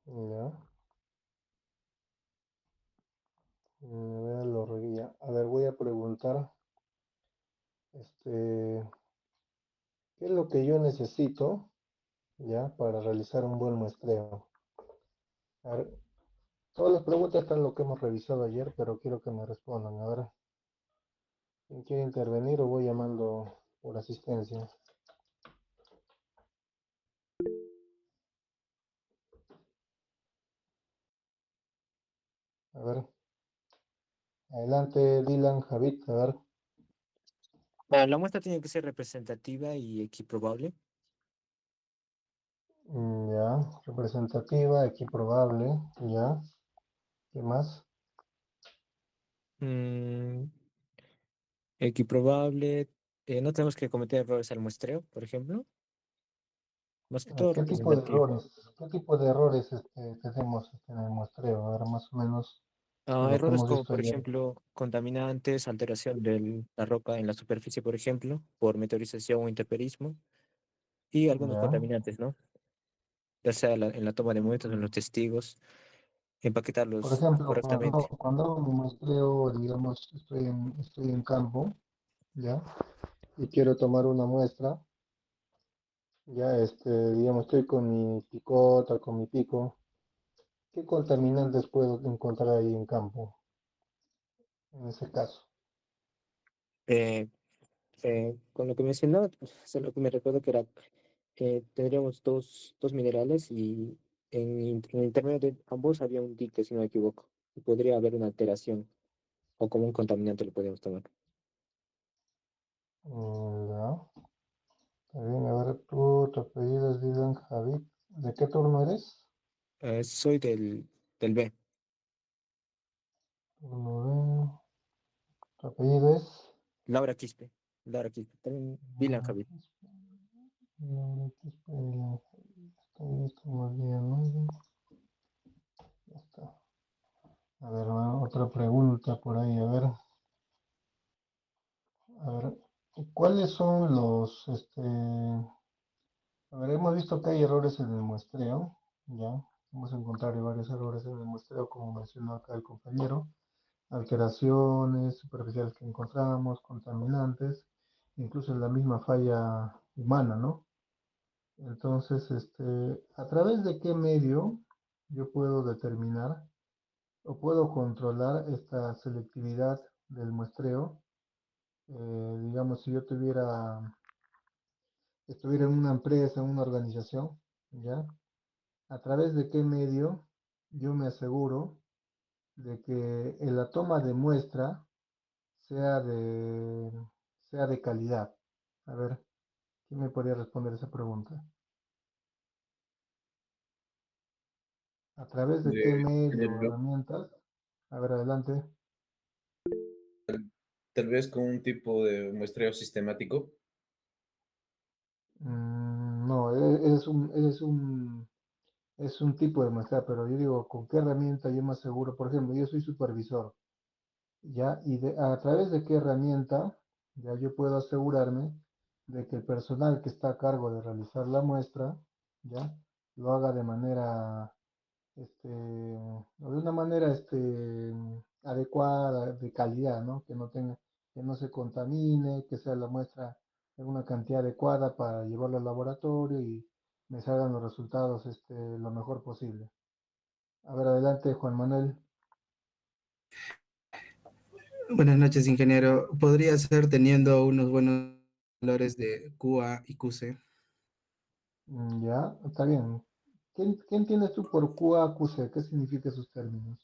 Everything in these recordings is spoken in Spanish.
Ya. A ver, a ver, voy a preguntar, este, ¿qué es lo que yo necesito, ya, para realizar un buen muestreo? A ver, todas las preguntas están lo que hemos revisado ayer, pero quiero que me respondan. A ver, ¿quién quiere intervenir o voy llamando por asistencia? A ver, adelante, Dylan, Javid, a ver. La muestra tiene que ser representativa y equiprobable. Ya, representativa, equiprobable, ya, ¿qué más? Mm, equiprobable. No tenemos que cometer errores al muestreo, por ejemplo. Más que todo ¿Qué tipo de representativo. errores, qué tipo de errores tenemos en el muestreo? A ver, más o menos de lo que Errores hemos como, visto por ayer. ejemplo, contaminantes, alteración de la roca en la superficie, por ejemplo, por meteorización o intemperismo, y algunos Ya. contaminantes, ¿no? Ya sea en la toma de muestras, en los testigos, Por empaquetarlos ejemplo, correctamente. cuando hago mi muestreo, digamos, estoy en campo, ¿ya? Y quiero tomar una muestra, ya, digamos, estoy con mi picota, con mi pico. ¿Qué contaminantes puedo encontrar ahí en campo, en ese caso? Eh, con lo que mencionaba, pues, lo que me recuerdo que era, tendríamos dos minerales y en el intermedio de ambos había un dique, si no me equivoco, y podría haber una alteración o como un contaminante lo podríamos tomar. Ya, está bien, a ver, tu apellido es Dylan Javid. ¿De qué turno eres? Soy del B, Turno B. Tu apellido es. Laura Quispe, Laura Quispe, también Dylan Ah, Javid. no, estamos bien, ¿no? Ya está. A ver, otra pregunta por ahí, a ver, ¿cuáles son a ver, hemos visto que hay errores en el muestreo, ya, hemos encontrado varios errores en el muestreo, como mencionó acá el compañero, alteraciones superficiales que encontramos, contaminantes, incluso en la misma falla humana, ¿no? Entonces, ¿a través de qué medio yo puedo determinar o puedo controlar esta selectividad del muestreo? Digamos, si yo estuviera en una empresa, en una organización, ¿ya? ¿A través de qué medio yo me aseguro de que en la toma de muestra sea de, sea de calidad? A ver, ¿quién me podría responder esa pregunta? ¿A través de qué medio o Generarlo, herramientas? A ver, adelante. tal vez con un tipo de muestreo sistemático. No, es un tipo de muestra, pero yo digo, ¿con qué herramienta yo me aseguro? Por ejemplo, yo soy supervisor, ¿ya? A través de qué herramienta, ya yo puedo asegurarme de que el personal que está a cargo de realizar la muestra, ¿ya? Lo haga de manera, o de una manera, adecuada, de calidad, ¿no? Que no se contamine, que sea la muestra en una cantidad adecuada para llevarlo al laboratorio y me salgan los resultados, lo mejor posible. A ver, adelante, Juan Manuel. Buenas noches, ingeniero. ¿Podría ser teniendo unos buenos valores de QA y QC? Ya, está bien. ¿Qué entiendes tú por QA/QC? ¿Qué significan esos términos?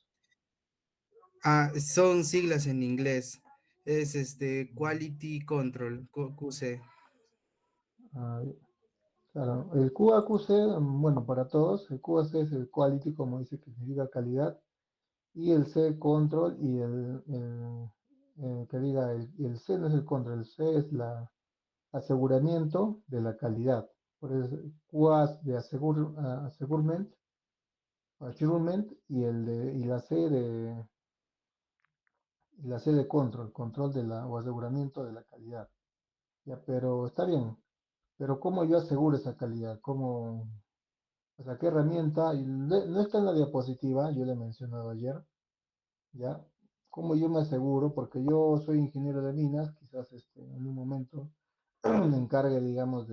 Son siglas en inglés. Es Mm, Quality Control, QC. ah, claro, el QA/QC, bueno, para todos, el QC es el quality, como dice, que significa calidad, y el C control, y que diga, el C no es el control, el C es la aseguramiento de la calidad. Por eso, QA de assurement, y la C de control, control o aseguramiento de la calidad. Ya, pero está bien. Pero ¿cómo yo aseguro esa calidad? O sea, ¿qué herramienta? Y no está en la diapositiva, yo le he mencionado ayer, ¿ya? ¿Cómo yo me aseguro? Porque yo soy ingeniero de minas, quizás en un momento me encargue, digamos,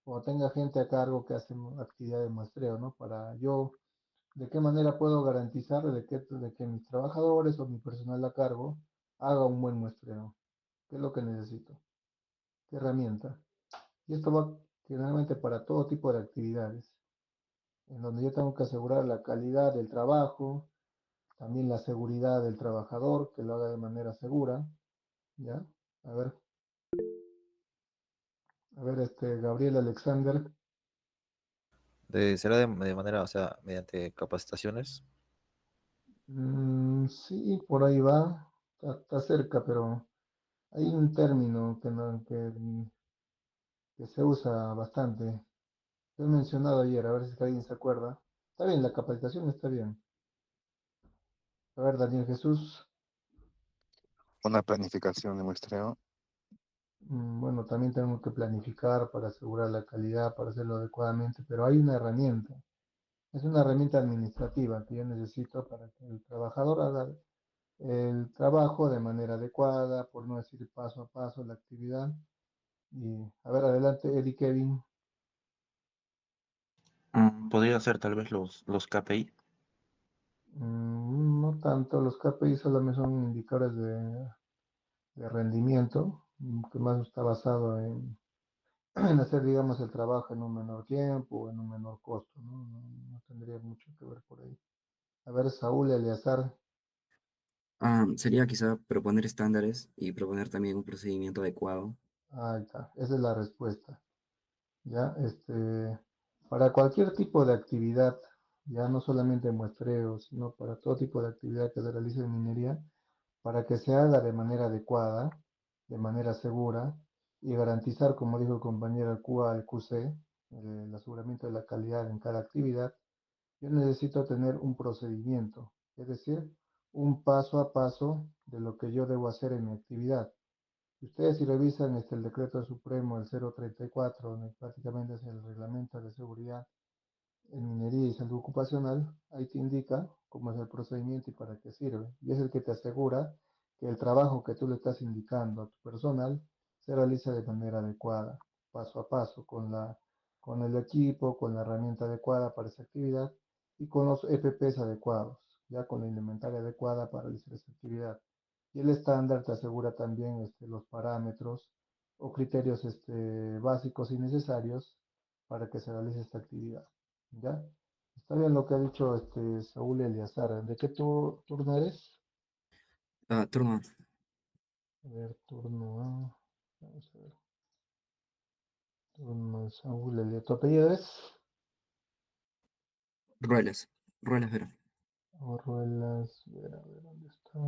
o tenga gente a cargo que hace actividad de muestreo, ¿no? Para yo, ¿de qué manera puedo garantizar de que mis trabajadores o mi personal a cargo haga un buen muestreo? ¿Qué es lo que necesito? ¿Qué herramienta? Y esto va generalmente para todo tipo de actividades, en donde yo tengo que asegurar la calidad del trabajo, también la seguridad del trabajador, que lo haga de manera segura, ¿ya? A ver, Gabriel Alexander. ¿Será de manera, o sea, mediante capacitaciones? Sí, por ahí va, está cerca, pero hay un término que se usa bastante. Lo he mencionado ayer, a ver si alguien se acuerda. Está bien, la capacitación está bien. A ver, Daniel Jesús. Una planificación de muestreo. Bueno, también tenemos que planificar para asegurar la calidad, para hacerlo adecuadamente, pero hay una herramienta. Es una herramienta administrativa que yo necesito para que el trabajador haga el trabajo de manera adecuada, por no decir paso a paso la actividad. Y a ver, adelante, Eddie Kevin. Podría ser tal vez los KPI. No tanto, los KPI solamente son indicadores de rendimiento, que más está basado en hacer, digamos, el trabajo en un menor tiempo o en un menor costo, ¿no? No tendría mucho que ver por ahí. A ver, Saúl Eleazar. Sería quizá proponer estándares y proponer también un procedimiento adecuado. Ahí está, esa es la respuesta. Ya, para cualquier tipo de actividad, ya no solamente muestreo, sino para todo tipo de actividad que se realice en minería, para que se haga de manera adecuada, de manera segura y garantizar, como dijo el compañero, el QA, el QC, el aseguramiento de la calidad en cada actividad, yo necesito tener un procedimiento, es decir, un paso a paso de lo que yo debo hacer en mi actividad. Ustedes si revisan el decreto supremo, el 034, donde prácticamente es el reglamento de seguridad en minería y salud ocupacional, ahí te indica cómo es el procedimiento y para qué sirve. Y es el que te asegura que el trabajo que tú le estás indicando a tu personal se realiza de manera adecuada, paso a paso, con el equipo, con la herramienta adecuada para esa actividad y con los EPPs adecuados, ya con la indumentaria adecuada para realizar esa actividad. Y el estándar te asegura también los parámetros o criterios básicos y necesarios para que se realice esta actividad. ¿Ya? Está bien lo que ha dicho Saúl Eliazar. ¿De qué turno eres? Turno A ver, turno A. Vamos a ver. Turno de Saúl Eliazar. ¿Tu apellido es? Ruelas. Ruelas, Vera. Orruelas. A ver, ¿dónde está?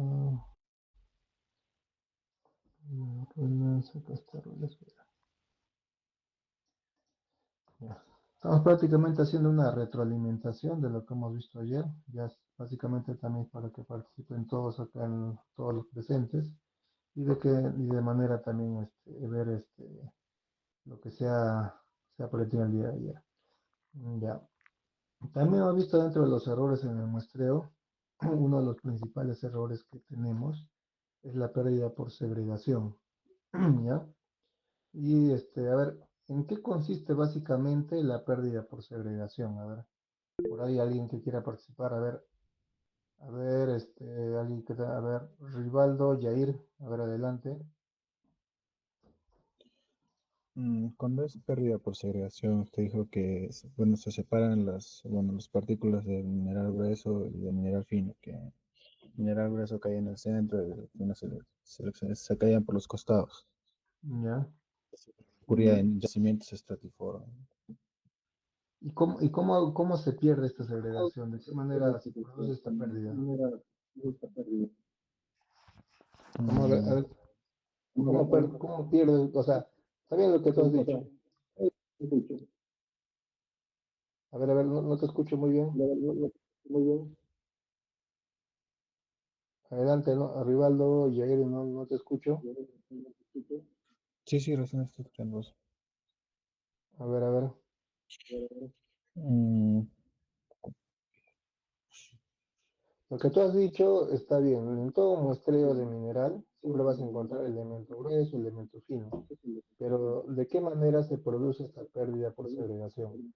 Orruelas, acá está Orruelas. Ya. Estamos prácticamente haciendo una retroalimentación de lo que hemos visto ayer. Ya básicamente también para que participen todos acá, todos los presentes. Y de manera también ver lo que se ha aprendido el día de ayer. Ya. También hemos visto dentro de los errores en el muestreo, uno de los principales errores que tenemos es la pérdida por segregación. ¿Ya? Y a ver, ¿en qué consiste básicamente la pérdida por segregación? A ver, por ahí alguien que quiera participar, alguien a ver, Rivaldo, Yair, a ver, adelante. Cuando es pérdida por segregación, usted dijo que, bueno, se separan las partículas del mineral grueso y del mineral fino, que el mineral grueso cae en el centro y el fino se caían por los costados. ¿Ya? Ocurría en yacimientos estratiformes. ¿Y cómo se pierde esta segregación? ¿De qué manera se produce esta pérdida? A Mm, ver, ¿cómo pierde? O sea, está bien lo que tú has dicho. A ver, no te escucho muy bien. Adelante, ¿no? Rivaldo y Jair, no te escucho. sí, recién estoy escuchando eso. A ver. Mm, Lo que tú has dicho está bien. En todo muestreo de mineral siempre vas a encontrar elemento grueso, elemento fino. Pero ¿de qué manera se produce esta pérdida por segregación?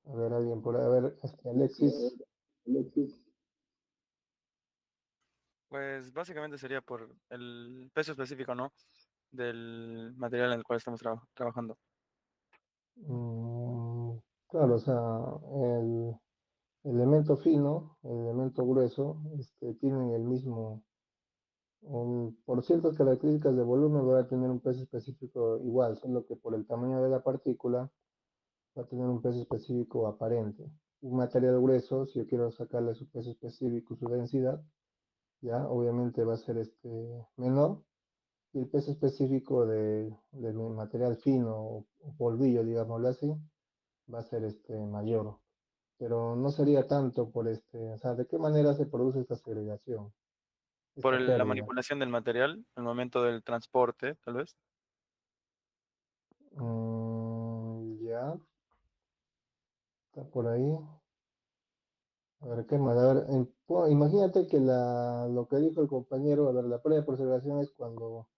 A ver, alguien por ahí. A ver, Alexis. Pues básicamente sería por el peso específico, ¿no? Del material en el cual estamos trabajando. mm, claro, o sea, el elemento fino, el elemento grueso, tienen el mismo, por ciertas características de volumen va a tener un peso específico igual, solo que por el tamaño de la partícula va a tener un peso específico aparente. Un material grueso, si yo quiero sacarle su peso específico, su densidad, ya obviamente va a ser menor, y el peso específico de mi material fino o polvillo, digámoslo así, va a ser mayor. Pero no sería tanto por o sea, ¿de qué manera se produce esta segregación, Por esta la pérdida? manipulación del material, el momento del transporte, tal vez. Ya, está por ahí. A ver, ¿qué más? A ver, imagínate que lo que dijo el compañero, a ver, la pérdida por segregación es cuando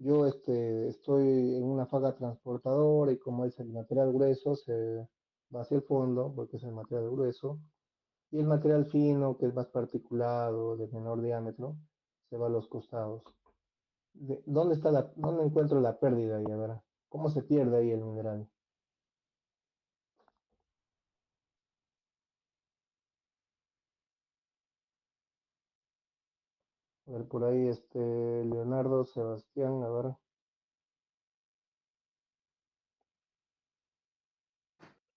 yo estoy en una faja transportadora y como es el material grueso, se va hacia el fondo, porque es el material grueso, y el material fino, que es más particulado, de menor diámetro, se va a los costados. ¿Dónde encuentro la pérdida ahí? A ver, ¿cómo se pierde ahí el mineral? A ver, por ahí Leonardo, Sebastián, a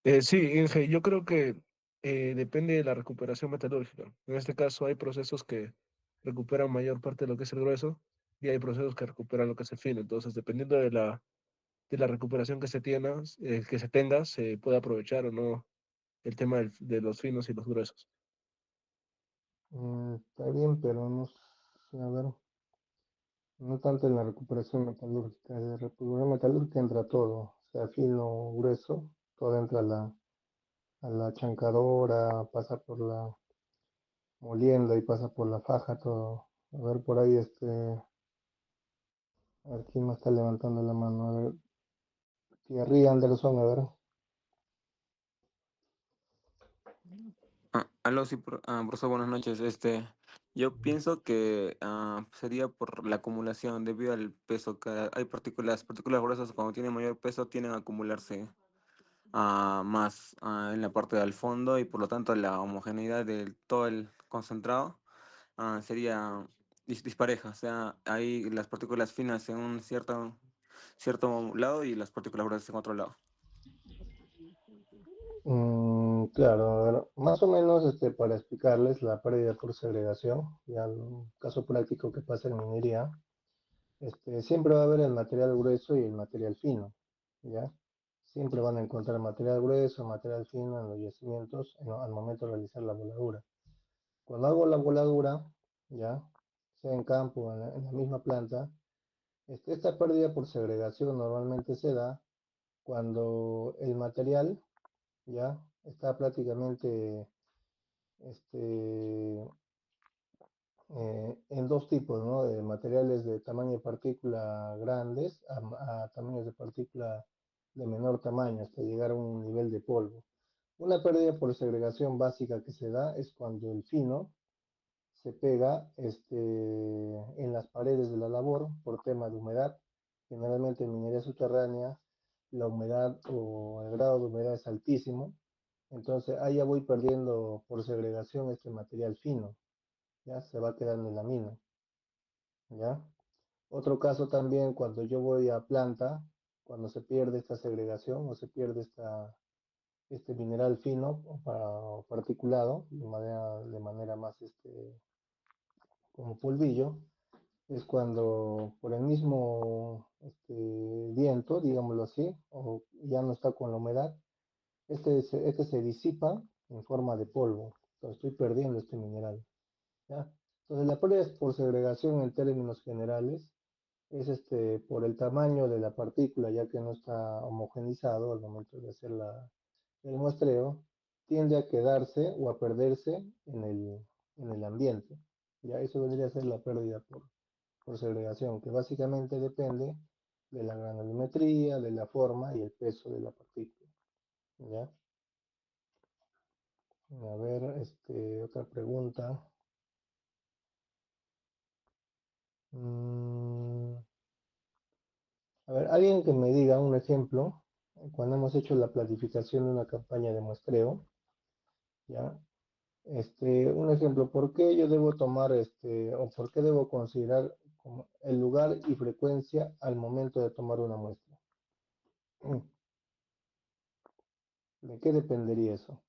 ver. Sí, Inge, yo creo que depende de la recuperación metalúrgica. En este caso hay procesos que recuperan mayor parte de lo que es el grueso y hay procesos que recuperan lo que es el fino. Entonces, dependiendo de la recuperación que se tenga, se puede aprovechar o no el tema de los finos y los gruesos. Está bien, pero no sé, a ver, no tanto en la recuperación metalúrgica. En la recuperación metalúrgica entra todo, o sea, fino, grueso, todo entra a la chancadora, pasa por la molienda y pasa por la faja, todo. A ver, por ahí, a ver quién más está levantando la mano. A ver, Thierry Anderson, a ver. Aló, sí, profesor, buenas noches. Yo pienso que sería por la acumulación debido al peso que hay partículas gruesas cuando tienen mayor peso tienden a acumularse más en la parte del fondo y por lo tanto la homogeneidad de todo el concentrado sería dispareja. O sea, hay las partículas finas en un cierto lado y las partículas gruesas en otro lado. Claro, a ver, más o menos para explicarles la pérdida por segregación, ya un caso práctico que pasa en minería, siempre va a haber el material grueso y el material fino, ¿ya? Siempre van a encontrar material grueso, material fino en los yacimientos al momento de realizar la voladura. Cuando hago la voladura, ¿ya? Sea en campo o en la misma planta, esta pérdida por segregación normalmente se da cuando el material, ¿ya? Está prácticamente en dos tipos, ¿no? De materiales de tamaño de partícula grandes a tamaños de partícula de menor tamaño hasta llegar a un nivel de polvo. Una pérdida por segregación básica que se da es cuando el fino se pega en las paredes de la labor por tema de humedad. Generalmente en minería subterránea la humedad o el grado de humedad es altísimo, entonces ahí ya voy perdiendo por segregación este material fino, ya se va quedando en la mina, ya. Otro caso también cuando yo voy a planta, cuando se pierde esta segregación o se pierde este mineral fino o particulado de manera más como polvillo, es cuando por el mismo viento, digámoslo así, o ya no está con la humedad, este se disipa en forma de polvo. Entonces estoy perdiendo este mineral, ¿ya? Entonces, la pérdida por segregación en términos generales es por el tamaño de la partícula, ya que no está homogenizado al momento de hacer el muestreo, tiende a quedarse o a perderse en el ambiente. Ya eso vendría a ser la pérdida por segregación, que básicamente depende de la granulometría, de la forma y el peso de la partícula. ¿Ya? A ver, otra pregunta. Mm, a ver, alguien que me diga un ejemplo, cuando hemos hecho la planificación de una campaña de muestreo, ¿ya? Un ejemplo, ¿por qué yo debo tomar o por qué debo considerar como el lugar y frecuencia al momento de tomar una muestra? ¿De qué dependería eso?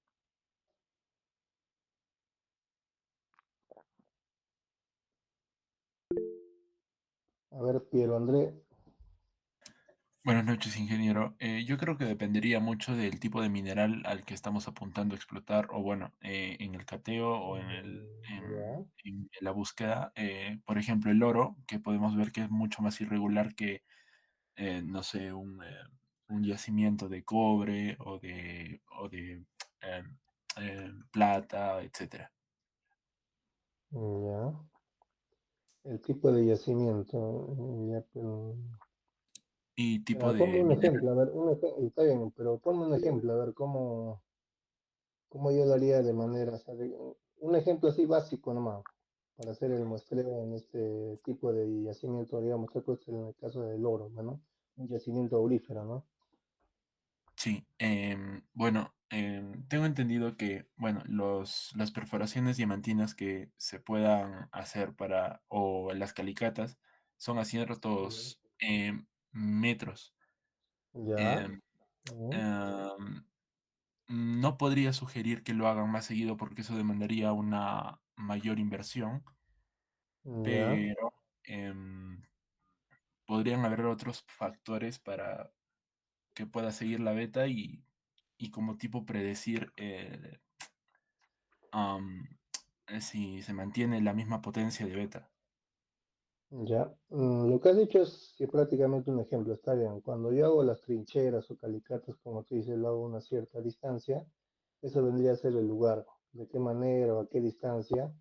A ver, Piero André. Buenas noches, ingeniero. Yo creo que dependería mucho del tipo de mineral al que estamos apuntando a explotar, o bueno, en el cateo o Ya, en la búsqueda. Por ejemplo, el oro, que podemos ver que es mucho más irregular que, no sé, un yacimiento de cobre o de eh, plata, etcétera. ya. El tipo de yacimiento, ya, Y pero, tipo ponme de un mineral. ejemplo, a ver, está bien, pero ponme un ejemplo, a ver cómo yo lo haría de manera, o sea, un ejemplo así básico nomás, para hacer el muestreo en este tipo de yacimiento, digamos, que he puesto en el caso del oro, ¿no? Un yacimiento aurífero, ¿no? Sí, bueno, tengo entendido que, bueno, las perforaciones diamantinas que se puedan hacer o las calicatas, son a ciertos metros. Ya, Em, ujú, em, no podría sugerir que lo hagan más seguido porque eso demandaría una mayor inversión, ya, pero podrían haber otros factores para que pueda seguir la beta y como tipo predecir am, si se mantiene la misma potencia de beta. ya. Lo que has dicho es que prácticamente un ejemplo, está bien. Cuando yo hago las trincheras o calicatas, como tú dices, lo hago a una cierta distancia, eso vendría a ser el lugar, de qué manera o a qué distancia,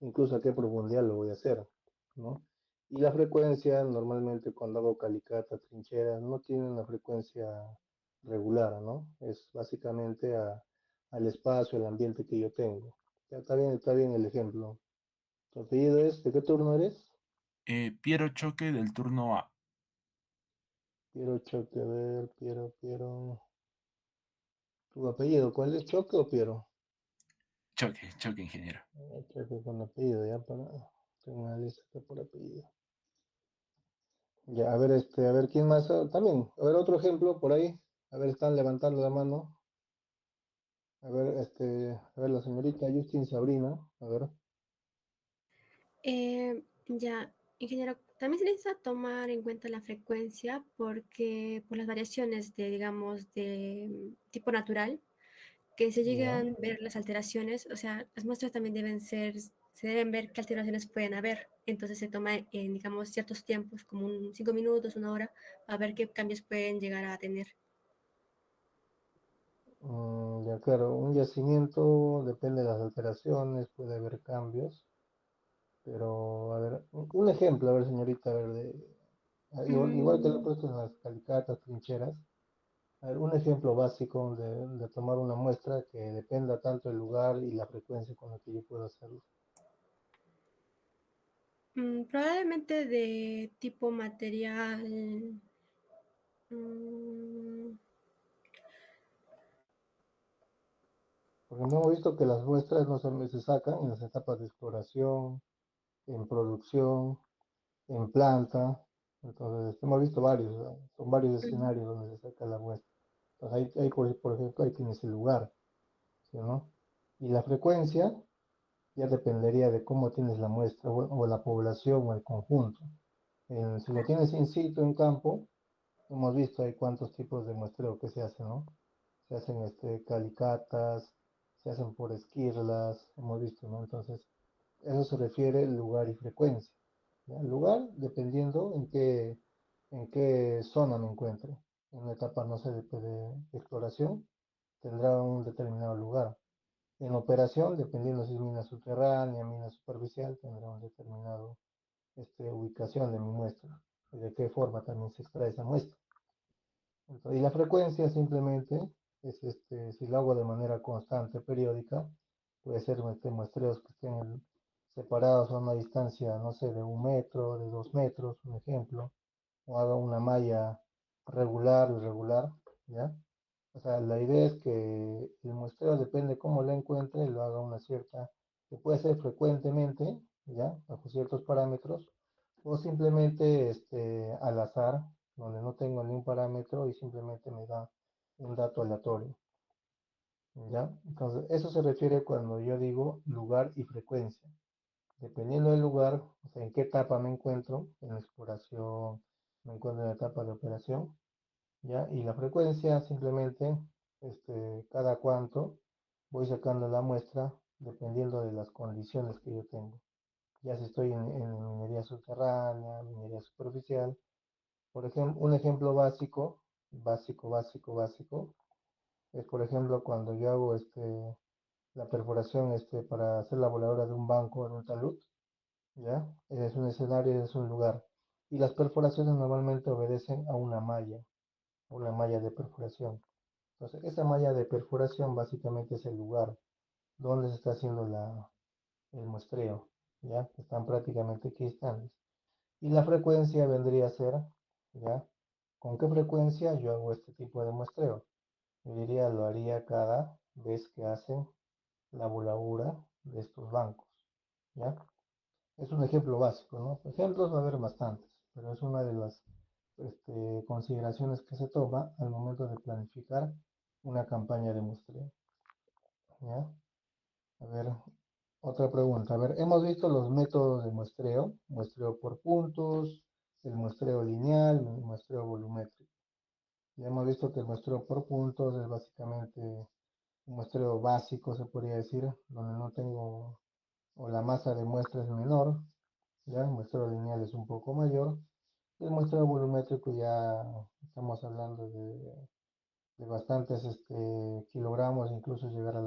incluso a qué profundidad lo voy a hacer, ¿no? Y la frecuencia, normalmente cuando hago calicatas, trincheras, no tienen una frecuencia regular, ¿no? Es básicamente al espacio, al ambiente que yo tengo. Ya está bien el ejemplo. ¿Tu apellido es? ¿De qué turno eres? Piero Choque del turno A. Piero Choque, a ver, Piero. ¿Tu apellido cuál es? ¿Choque o Piero? Choque, Choque, ingeniero. Choque con apellido, ya para. Tengo una lista acá por apellido. Ya, a ver, a ver quién más. También, a ver, otro ejemplo por ahí. A ver, están levantando la mano. A ver, a ver, la señorita Justin Sabrina. A ver. Ya, ingeniero, también se necesita tomar en cuenta la frecuencia porque por las variaciones de, digamos, de tipo natural, que se Ya, llegan a ver las alteraciones, o sea, las muestras también se deben ver qué alteraciones pueden haber. Entonces se toma en, digamos, ciertos tiempos, como 5 minutos, 1 hora, a ver qué cambios pueden llegar a tener. ya claro, un yacimiento depende de las alteraciones, puede haber cambios. Pero, a ver, un ejemplo, a ver, señorita, a ver, igual que lo he Mm, puesto en las calicatas, trincheras. A ver, un ejemplo básico de tomar una muestra que dependa tanto del lugar y la frecuencia con la que yo puedo hacerlo. Probablemente de tipo material. mm, Porque hemos visto que las muestras no se sacan en las etapas de exploración, en producción, en planta. Entonces, hemos visto varios, ¿no? Son varios mm, escenarios donde se saca la muestra. Entonces, por ejemplo, ahí tienes el lugar, ¿sí, no? Y la frecuencia ya dependería de cómo tienes la muestra o la población o el conjunto. Si lo tienes in situ en campo, hemos visto hay cuántos tipos de muestreo que se hacen, ¿no? Se hacen calicatas, se hacen por esquirlas, hemos visto, ¿no? Entonces, Eso se refiere lugar y frecuencia. ¿Ya? Lugar, dependiendo en qué zona me encuentre. En una etapa, no sé, de exploración, tendrá un determinado lugar. En operación, dependiendo si es mina subterránea, mina superficial, tendrá un determinado ubicación de mi muestra y de qué forma también se extrae esa muestra. Entonces, y la frecuencia simplemente es si lo hago de manera constante, periódica, puede ser muestreos que estén separados a una distancia, no sé, de 1 metro, de 2 metros, un ejemplo, o haga una malla regular o irregular, ¿ya? O sea, la idea es que el muestreo depende cómo lo encuentre, lo haga una cierta, que puede ser frecuentemente, ¿ya? Bajo ciertos parámetros, o simplemente al azar, donde no tengo ningún parámetro y simplemente me da un dato aleatorio, ¿ya? Entonces, eso se refiere cuando yo digo lugar y frecuencia. Dependiendo del lugar, o sea, en qué etapa me encuentro, en la exploración, me encuentro en la etapa de operación, ¿ya? Y la frecuencia simplemente, cada cuánto voy sacando la muestra dependiendo de las condiciones que yo tengo. Ya si estoy en minería subterránea, minería superficial. Por ejemplo, un ejemplo básico, es por ejemplo cuando yo hago la perforación para hacer la voladora de un banco en un talud, ¿ya? Es un escenario, es un lugar. Y las perforaciones normalmente obedecen a una malla de perforación. Entonces, esa malla de perforación básicamente es el lugar donde se está haciendo el muestreo, ¿ya? Están prácticamente equidistantes. Y la frecuencia vendría a ser, ¿ya? ¿Con qué frecuencia yo hago este tipo de muestreo? Yo diría, lo haría cada vez que hacen la voladura de estos bancos, ¿ya? Es un ejemplo básico, ¿no? Ejemplos va a haber bastantes, pero es una de las consideraciones que se toma al momento de planificar una campaña de muestreo, ¿ya? A ver, otra pregunta. A ver, hemos visto los métodos de muestreo, muestreo por puntos, el muestreo lineal, el muestreo volumétrico. Ya hemos visto que el muestreo por puntos es básicamente un muestreo básico, se podría decir, donde no tengo, o la masa de muestra es menor, ya el muestreo lineal es un poco mayor, y el muestreo volumétrico ya estamos hablando de bastantes kilogramos, incluso llegar a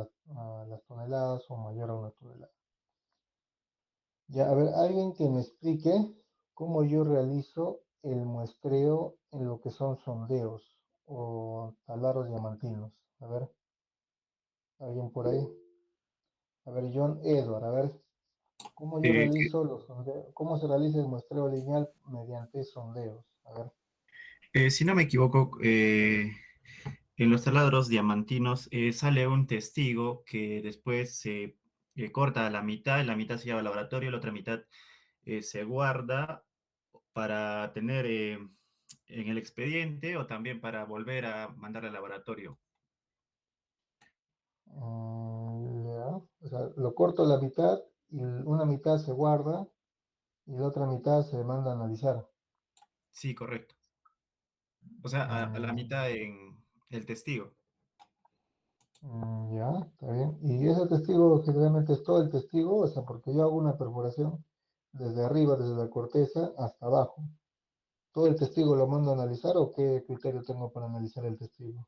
las toneladas o mayor a una tonelada. Ya, a ver, alguien que me explique cómo yo realizo el muestreo en lo que son sondeos o talaros diamantinos. A ver, alguien por ahí. A ver, John Edward, a ver, cómo yo Sí. realizo los sondeos, cómo se realiza el muestreo lineal mediante sondeos. A ver. Si no me equivoco, en los taladros diamantinos sale un testigo que después se corta a la mitad se lleva al laboratorio, la otra mitad se guarda para tener en el expediente o también para volver a mandar al laboratorio. Ya, o sea, lo corto a la mitad y una mitad se guarda y la otra mitad se manda a analizar. Sí, correcto. O sea, a la mitad en el testigo. Ya, está bien. Y ese testigo generalmente es todo el testigo, o sea, porque yo hago una perforación desde arriba, desde la corteza hasta abajo. ¿Todo el testigo lo mando a analizar o qué criterio tengo para analizar el testigo?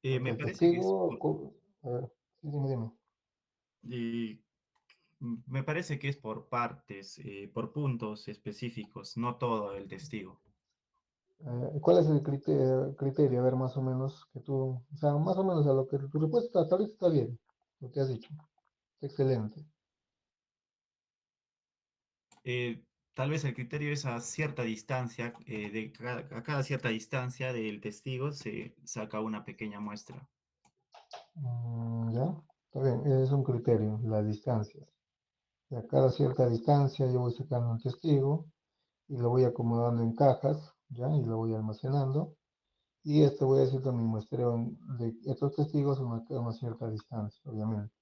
Porque Me el parece que es testigo, a ver, sí, dime. y me parece que es por partes, por puntos específicos, no todo el testigo. ¿Cuál es el criterio? A ver, más o menos, que tú, o sea, más o menos a lo que tu respuesta hasta ahorita está bien, lo que has dicho. Excelente. Tal vez el criterio es a cierta distancia, a cada cierta distancia del testigo se saca una pequeña muestra. Ya, está bien, ese es un criterio, la distancia. Y a cada cierta distancia yo voy sacando un testigo y lo voy acomodando en cajas, ¿ya? Y lo voy almacenando. Y esto voy haciendo mi muestreo de estos testigos a una cierta distancia, obviamente.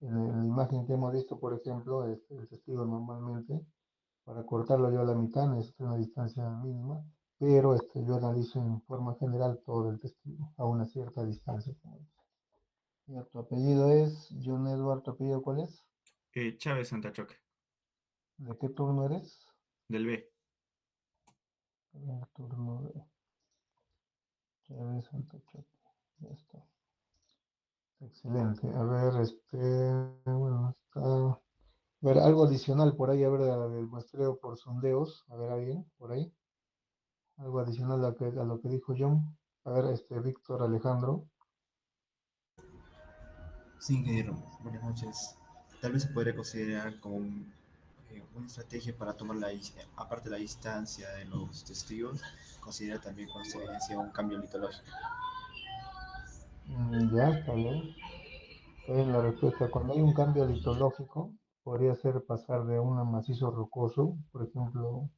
En la imagen que hemos visto, por ejemplo, el testigo normalmente, para cortarlo yo a la mitad, necesito una distancia mínima, pero yo analizo en forma general todo el testigo a una cierta distancia. Ya, tu apellido es John Edward, ¿tu apellido cuál es? Chávez Santachoque, ¿De qué turno eres? del B. El turno de Chávez Santachoque. Ya está. Excelente. A ver, bueno, está. A ver, algo adicional por ahí, a ver, del muestreo por sondeos. A ver, alguien por ahí. Algo adicional a lo que dijo John. A ver, Víctor Alejandro. Sí, ingeniero, buenas noches. Tal vez se podría considerar como una estrategia para tomar aparte de la distancia de los testigos, considerar también cuando se evidencia un cambio litológico. Ya, está bien. Entonces la respuesta, cuando hay un cambio litológico, podría ser pasar de un macizo rocoso, por ejemplo,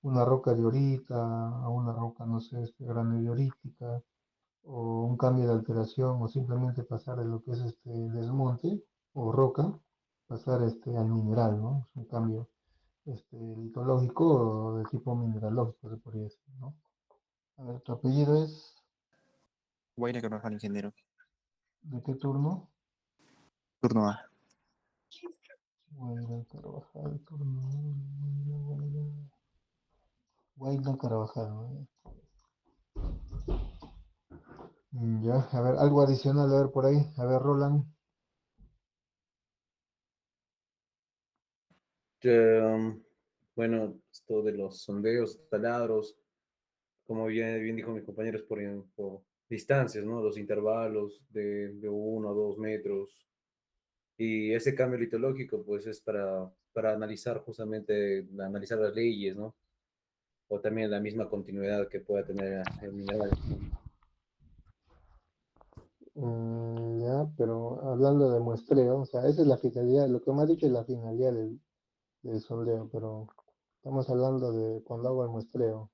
una roca diorita a una roca, no sé, granodiorítica, o un cambio de alteración, o simplemente pasar de lo que es desmonte o roca, pasar al mineral, ¿no? Es un cambio litológico o de tipo mineralógico, se podría decir, ¿no? A ver, tu apellido es, Guaira Carvajal, ingeniero. ¿de qué turno? Turno A. Guaira Carvajal, turno. Guaira Carvajal, ¿no? Ya, a ver, algo adicional, a ver por ahí. A ver, Roland. Bueno, esto de los sondeos, taladros, como bien dijo mi compañero, es por distancias, ¿no? Los intervalos de 1 o 2 metros. Y ese cambio litológico, pues, es para analizar justamente, analizar las leyes, ¿no? O también la misma continuidad que pueda tener el mineral. Ya, pero hablando de muestreo, o sea, esa es la finalidad, lo que me ha dicho es la finalidad del sondeo, pero estamos hablando de cuando hago el muestreo.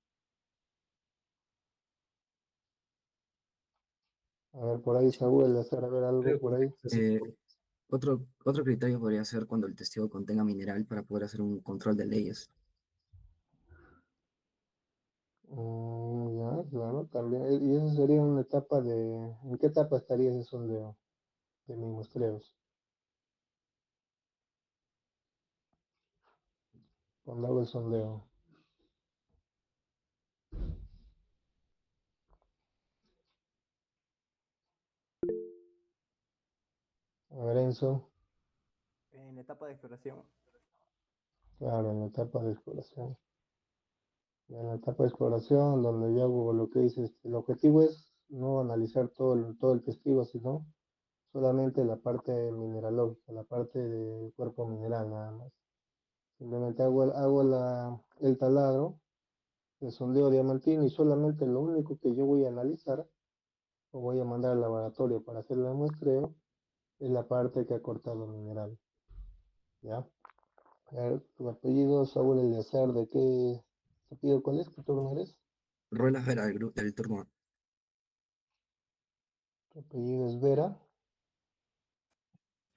A ver, por ahí Saúl, hacer a ver algo Creo por que ahí. Otro criterio podría ser cuando el testigo contenga mineral para poder hacer un control de leyes. Ya, claro, también. Y eso sería una etapa ¿en qué etapa estaría ese sondeo de mis muestreos? Cuando hago el sondeo. A ver, Enzo, En la etapa de exploración. claro, en la etapa de exploración. En la etapa de exploración, donde yo hago lo que dice, el objetivo es no analizar todo el testigo, sino solamente la parte mineralógica, la parte del cuerpo mineral, nada más. Simplemente hago el taladro, el sondeo diamantino y solamente lo único que yo voy a analizar o voy a mandar al laboratorio para hacer el muestreo es la parte que ha cortado el mineral. ¿Ya? A ver, tu apellido, Saúl Eleazar, ¿de qué tu apellido cuál es? ¿Qué turno eres? Ruelas Vera, el turno A. Tu apellido es Vera.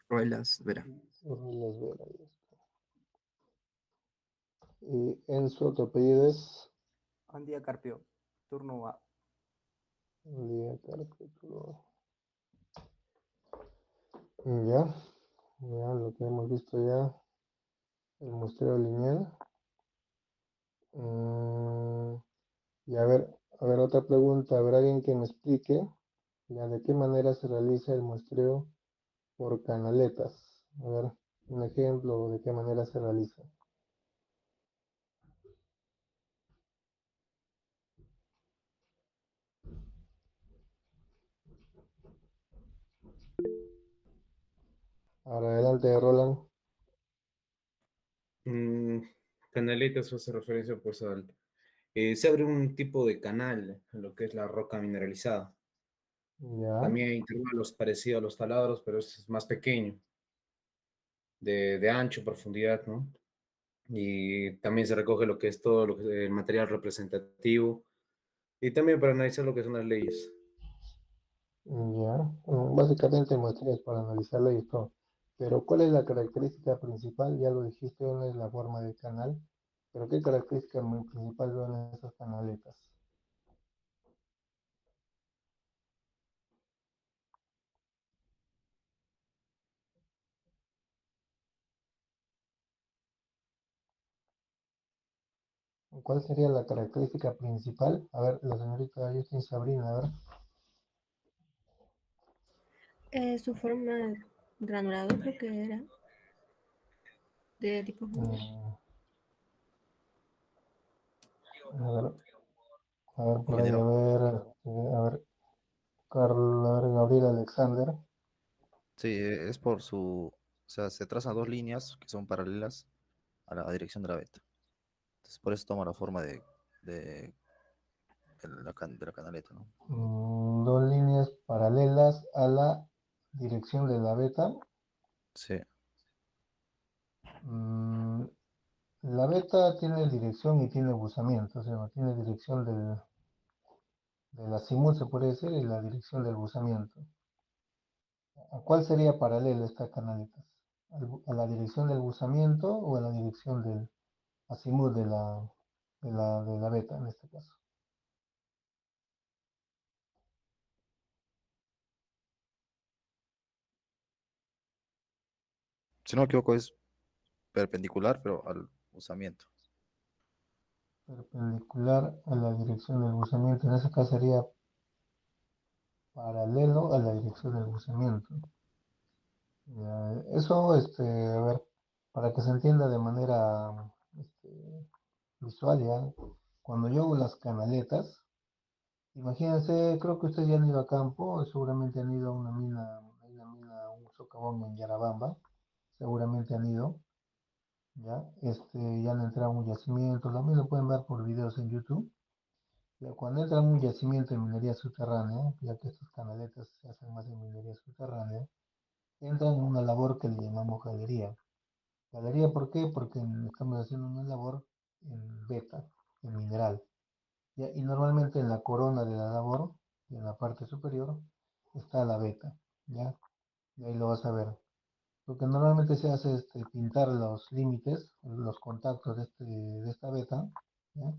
Ruelas Vera. Ruelas Vera, ya está. Y Enzo, tu apellido es Andía Carpio, turno A. Lía Carpio. Ya, ya lo que hemos visto ya, el muestreo lineal. Y a ver, otra pregunta, ¿habrá alguien que me explique ya de qué manera se realiza el muestreo por canaletas? A ver, un ejemplo de qué manera se realiza. Ahora adelante, Roland. Mm, Canaletas hace referencia, pues, se abre un tipo de canal en lo que es la roca mineralizada. Ya. También hay intervalos parecidos a los taladros, pero este es más pequeño, de ancho, profundidad, ¿no? Y también se recoge lo que es todo lo que es el material representativo y también para analizar lo que son las leyes. Ya. Básicamente muestras para analizarlo y todo. Pero ¿cuál es la característica principal? Ya lo dijiste, una es la forma del canal. Pero ¿qué característica principal ven en esas canaletas? ¿Cuál sería la característica principal? A ver, la señorita Justin Sabrina, a ver. Su forma granulado creo que era de tipo A ver, por ahí, Ingeniero. a ver, Carl, a ver, Gabriel Alexander. Sí, es por su, o sea, se trazan dos líneas que son paralelas a la dirección de la beta. Entonces, por eso toma la forma de la canaleta, ¿no? Dos líneas paralelas a la dirección de la beta. Sí. Mm, la beta tiene dirección y tiene buzamiento, o sea, tiene dirección de la azimut, se puede decir, y la dirección del buzamiento. ¿A cuál sería paralela esta canaleta? ¿A la dirección del buzamiento o a la dirección del azimut de la beta en este caso? Si no me equivoco, es perpendicular, pero al usamiento. Perpendicular a la dirección del buzamiento, en ese caso sería paralelo a la dirección del buzamiento. Ya, eso, a ver, para que se entienda de manera visual, ya, cuando yo hago las canaletas, imagínense, creo que ustedes ya han ido a campo, seguramente han ido a una mina, un socavón en Yarabamba, seguramente han ido, ya, ya han entrado a un yacimiento, también lo pueden ver por videos en YouTube. Ya cuando entra a un yacimiento de minería subterránea, ya que estas canaletas se hacen más en minería subterránea, entran en una labor que le llamamos galería. Galería, ¿por qué? Porque estamos haciendo una labor en beta, en mineral. ¿Ya? Y normalmente en la corona de la labor, en la parte superior, está la beta. ¿Ya? Y ahí lo vas a ver. Lo que normalmente se hace es pintar los límites, los contactos de esta beta. ¿Ya?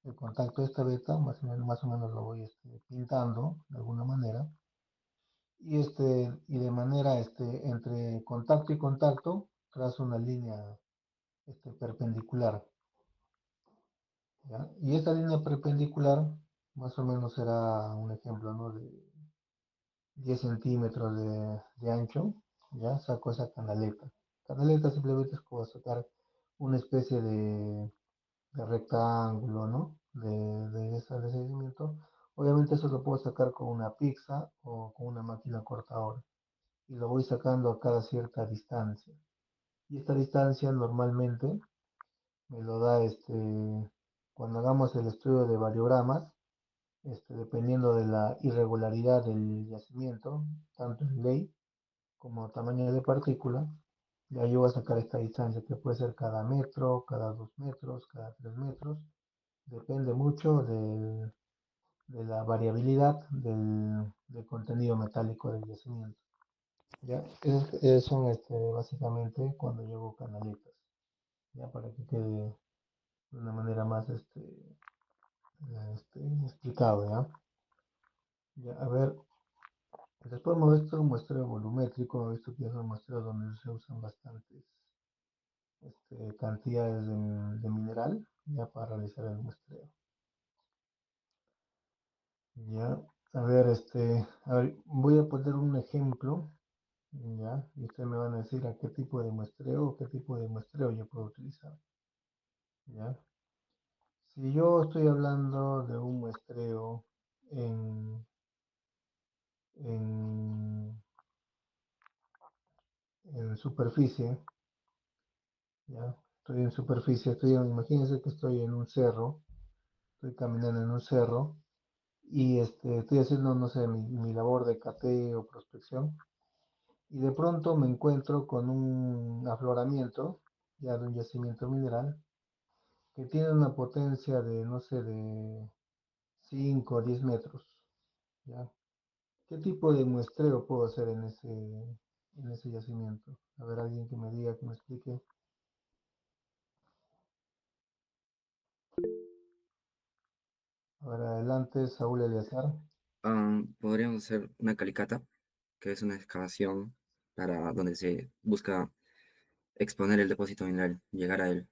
El contacto de esta beta, más o menos lo voy pintando de alguna manera. Y de manera entre contacto y contacto, trazo una línea perpendicular. ¿Ya? Y esta línea perpendicular más o menos será un ejemplo, ¿no? De 10 centímetros de ancho. Ya saco esa canaleta. Canaleta simplemente es como sacar una especie de rectángulo, ¿no? De ese segmento. Obviamente eso lo puedo sacar con una pizza o con una máquina cortadora. Y lo voy sacando a cada cierta distancia. Y esta distancia normalmente me lo da cuando hagamos el estudio de variogramas, dependiendo de la irregularidad del yacimiento, tanto en ley como tamaño de partícula, ya yo voy a sacar esta distancia que puede ser cada metro, cada 2 metros, cada 3 metros, depende mucho de la variabilidad del contenido metálico del yacimiento. Ya, esos son básicamente cuando yo hago canaletas, ya para que quede de una manera más explicado, ¿ya? Ya, a ver, después hemos visto un muestreo volumétrico, hemos visto que es un muestreo donde se usan bastantes cantidades de mineral, ya para realizar el muestreo. Ya, a ver, voy a poner un ejemplo, ya, y ustedes me van a decir a qué tipo de muestreo o qué tipo de muestreo yo puedo utilizar, ya. Si yo estoy hablando de un muestreo en, en, en superficie, ¿ya? Estoy en superficie, imagínense que estoy en un cerro, estoy caminando en un cerro y estoy haciendo, no sé, mi labor de cateo o prospección y de pronto me encuentro con un afloramiento, ya de un yacimiento mineral, que tiene una potencia de, no sé, de 5 o 10 metros, ¿ya? ¿Qué tipo de muestreo puedo hacer en ese yacimiento? A ver, alguien que me diga, que me explique. A ver, adelante, Saúl Eleazar. Podríamos hacer una calicata, que es una excavación para donde se busca exponer el depósito mineral, llegar a él.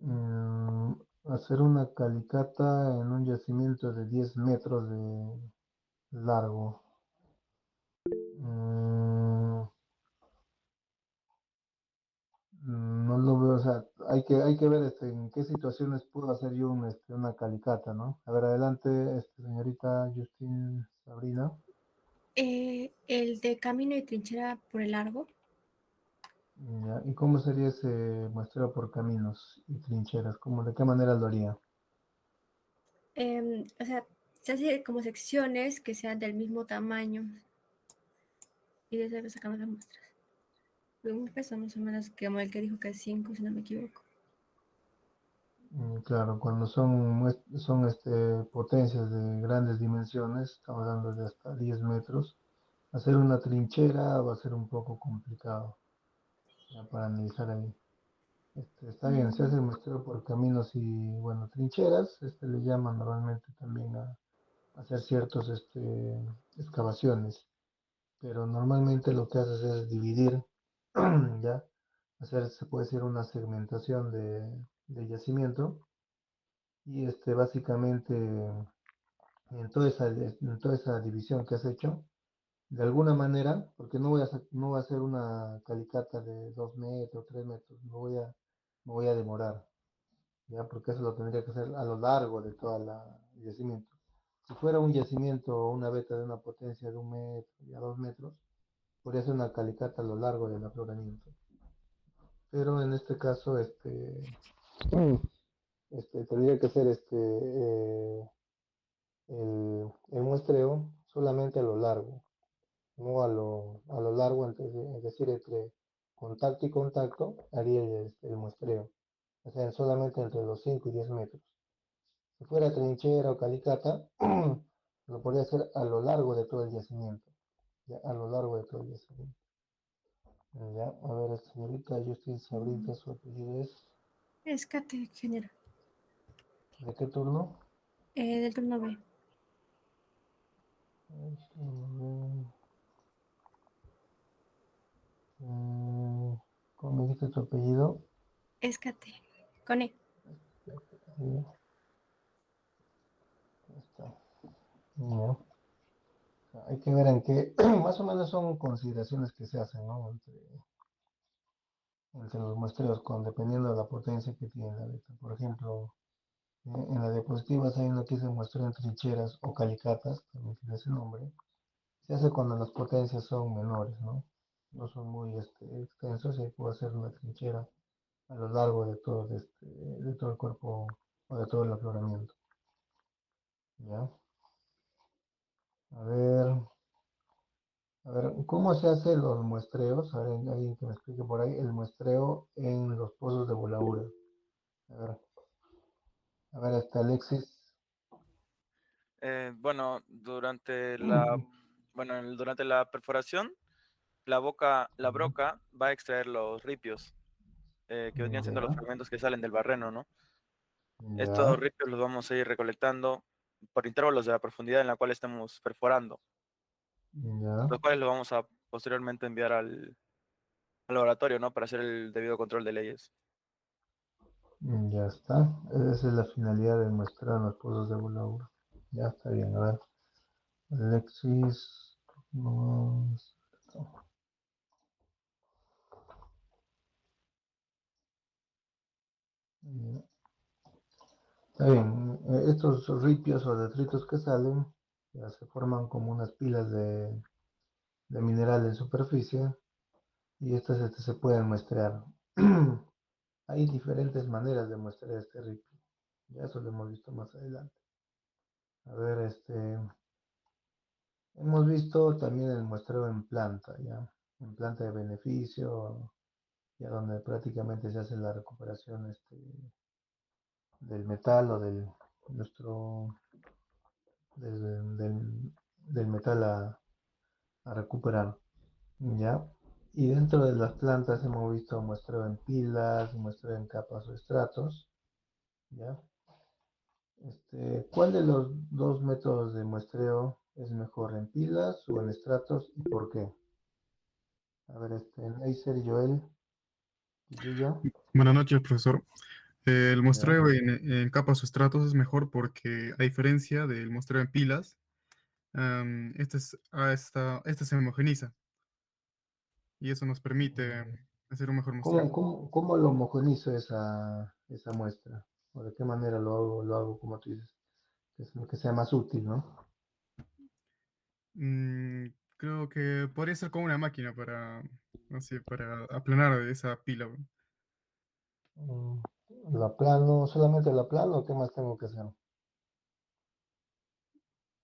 Mm, hacer una calicata en un yacimiento de 10 metros de largo. Mm, no lo veo, o sea, hay que ver en qué situaciones puedo hacer yo una calicata, ¿no? A ver, adelante, señorita Justin Sabrina. El de camino y trinchera por el largo. Ya, ¿y cómo sería ese muestreo por caminos y trincheras? ¿Cómo, de qué manera lo haría? O sea, se hace como secciones que sean del mismo tamaño y de eso sacamos las muestras. De un peso más o menos como el que dijo que es 5, si no me equivoco. Claro, cuando son potencias de grandes dimensiones, estamos hablando de hasta 10 metros, hacer una trinchera va a ser un poco complicado ya, para analizar ahí. Está bien, se hace el muestreo por caminos y, bueno, trincheras, le llaman normalmente también a hacer ciertos excavaciones, pero normalmente lo que haces es dividir, ya, hacer, se puede decir, una segmentación de yacimiento y básicamente en toda esa división que has hecho, de alguna manera, porque no voy a hacer una calicata de 2 metros, 3 metros, me voy a demorar, ¿ya? Porque eso lo tendría que hacer a lo largo de todo el yacimiento. Si fuera un yacimiento o una veta de una potencia de 1 metro y a 2 metros, podría ser una calicata a lo largo del afloramiento. Pero en este caso, tendría que ser el muestreo solamente a lo largo, no a lo largo, es decir, entre contacto y contacto, haría el muestreo, o sea, solamente entre los 5 y 10 metros. Si fuera trinchera o calicata, lo podría hacer a lo largo de todo el yacimiento, ya, a lo largo de todo el yacimiento. Ya, a ver, señorita Justin Sabrina, su apellido es, Escate, género. ¿de qué turno? Del turno B. ¿Cómo me dijiste tu apellido? Escate, con E. Ahí está. Ya. Hay que ver en qué, más o menos son consideraciones que se hacen, ¿no? Entre los muestreos, dependiendo de la potencia que tiene la beta. Por ejemplo, en las diapositivas hay uno que se muestra en trincheras o calicatas, también tiene ese nombre. Se hace cuando las potencias son menores, ¿no? No son muy extensos y puedo hacer una trinchera a lo largo de todo el cuerpo o de todo el afloramiento. ¿Ya? A ver. A ver, ¿cómo se hacen los muestreos? A ver, alguien que me explique por ahí el muestreo en los pozos de voladura. A ver, hasta Alexis. Bueno, durante la perforación, la broca va a extraer los ripios, que vendrían siendo los Ya, fragmentos que salen del barreno, ¿no? Estos ya, ripios los vamos a ir recolectando por intervalos de la profundidad en la cual estemos perforando, ya, los cuales los vamos a posteriormente enviar al laboratorio, ¿no? Para hacer el debido control de leyes. ya está. Esa es la finalidad del muestreo en los pozos de voladura. Ya está bien, a ver. Alexis. Vamos. Ya. Está bien. Estos ripios o detritos que salen ya se forman como unas pilas de mineral en superficie y estas se pueden muestrear. Hay diferentes maneras de muestrear este ripio. Ya eso lo hemos visto más adelante. A ver, hemos visto también el muestreo en planta, ya. En planta de beneficio, ya donde prácticamente se hace la recuperación del metal o nuestro, del metal a recuperar, ya. Y dentro de las plantas hemos visto muestreo en pilas, muestreo en capas o estratos, ¿ya? ¿Cuál de los dos métodos de muestreo es mejor, en pilas o en estratos y por qué? A ver, Neisser, Joel, Quisilla. Buenas noches, profesor. El ¿ya? muestreo en capas o estratos es mejor porque, a diferencia del muestreo en pilas, este se homogeniza y eso nos permite hacer un mejor muestreo. ¿Cómo lo homogenizo esa muestra? ¿O de qué manera lo hago como tú dices? Que sea más útil, ¿no? Mm, Creo que podría ser como una máquina para, no sé, para aplanar esa pila. Mm, ¿La plano, solamente la plano o qué más tengo que hacer?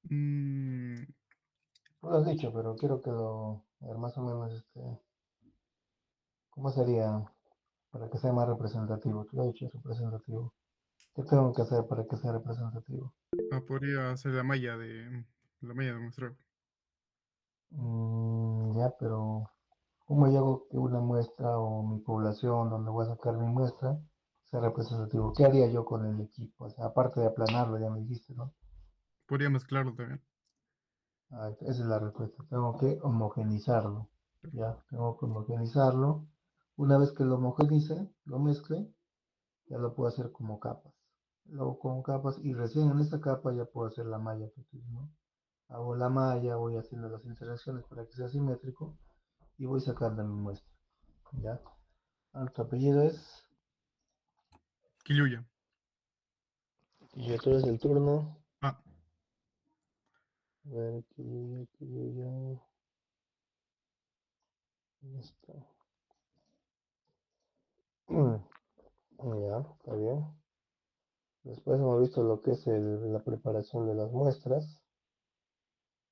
Mm, No lo has dicho, pero quiero que a ver, más o menos, ¿cómo sería para que sea más representativo? Tú lo has dicho, es representativo. ¿Qué tengo que hacer para que sea representativo? Podría ser la malla de muestreo. Ya, pero ¿cómo yo hago que una muestra o mi población donde voy a sacar mi muestra sea representativo? ¿Qué haría yo con el equipo? O sea, aparte de aplanarlo, ya me dijiste, ¿no? Podría mezclarlo también. Esa es la respuesta. Tengo que homogenizarlo. Ya, tengo que homogenizarlo. Una vez que lo homogenice, lo mezcle, ya lo puedo hacer como capas. Luego como capas y recién en esta capa ya puedo hacer la malla que tú dices, ¿no? Hago la malla, voy haciendo las interacciones para que sea simétrico y voy sacando mi muestra. ¿Ya? Tu apellido es. Kiluya. Y yo es el turno. Ah, A ver, Kiluya. ¿Dónde está? Ya, está bien. Después hemos visto lo que es la preparación de las muestras.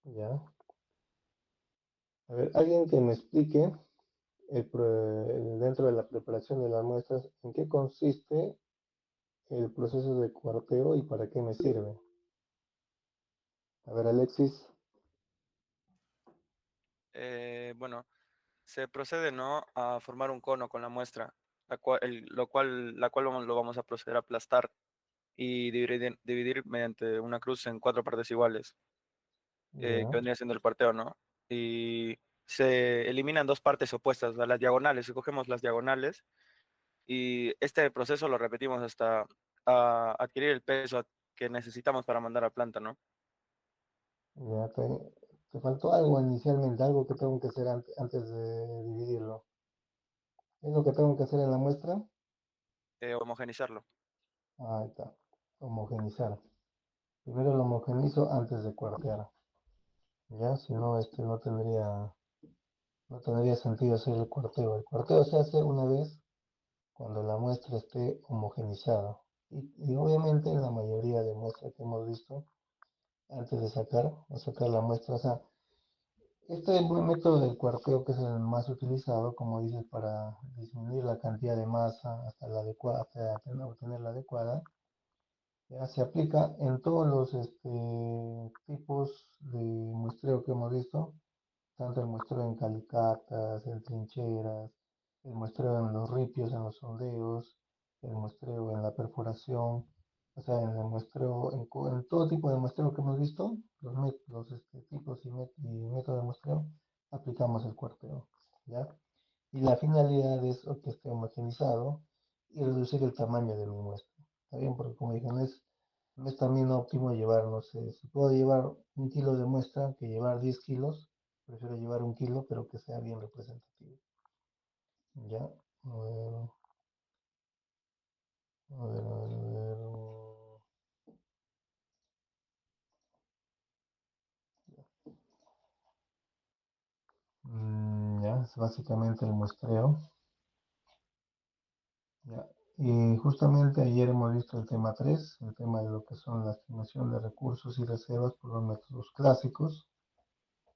Ya. A ver, alguien que me explique dentro de la preparación de las muestras, ¿en qué consiste el proceso de cuarteo y para qué me sirve? A ver, Alexis. Bueno, se procede, ¿no?, a formar un cono con la muestra, la cual lo vamos a proceder a aplastar y dividir mediante una cruz en cuatro partes iguales, que Ya, vendría siendo el cuarteo, ¿no? Y se eliminan dos partes opuestas, las diagonales, escogemos las diagonales y este proceso lo repetimos hasta adquirir el peso que necesitamos para mandar a planta, ¿no? ya, te faltó algo inicialmente, algo que tengo que hacer antes de dividirlo. ¿Qué es lo que tengo que hacer en la muestra? Homogenizarlo. Ahí está, homogenizar. Primero lo homogenizo antes de cuartear. Ya, si no, no tendría sentido hacer el cuarteo. El cuarteo se hace una vez cuando la muestra esté homogenizada. Y obviamente en la mayoría de muestras que hemos visto, antes de sacar la muestra, o sea, este método del cuarteo que es el más utilizado, como dices, para disminuir la cantidad de masa hasta la adecuada, hasta obtener la adecuada, ya se aplica en todos los tipos de muestreo que hemos visto, tanto el muestreo en calicatas, en trincheras, el muestreo en los ripios, en los sondeos, el muestreo en la perforación, o sea, en el muestreo, en todo tipo de muestreo que hemos visto, los tipos y métodos de muestreo, aplicamos el cuarteo, ¿ya? Y la finalidad es que esté homogenizado y reducir el tamaño de mi muestra. ¿Está bien? Porque como dije, no es también óptimo llevar, no sé, si puedo llevar 1 kilo de muestra que llevar 10 kilos, prefiero llevar 1 kilo, pero que sea bien representativo. Ya, a ver, a ver, a ver, ya, es básicamente el muestreo. Ya. Y justamente ayer hemos visto el tema 3, el tema de lo que son la estimación de recursos y reservas por los métodos clásicos.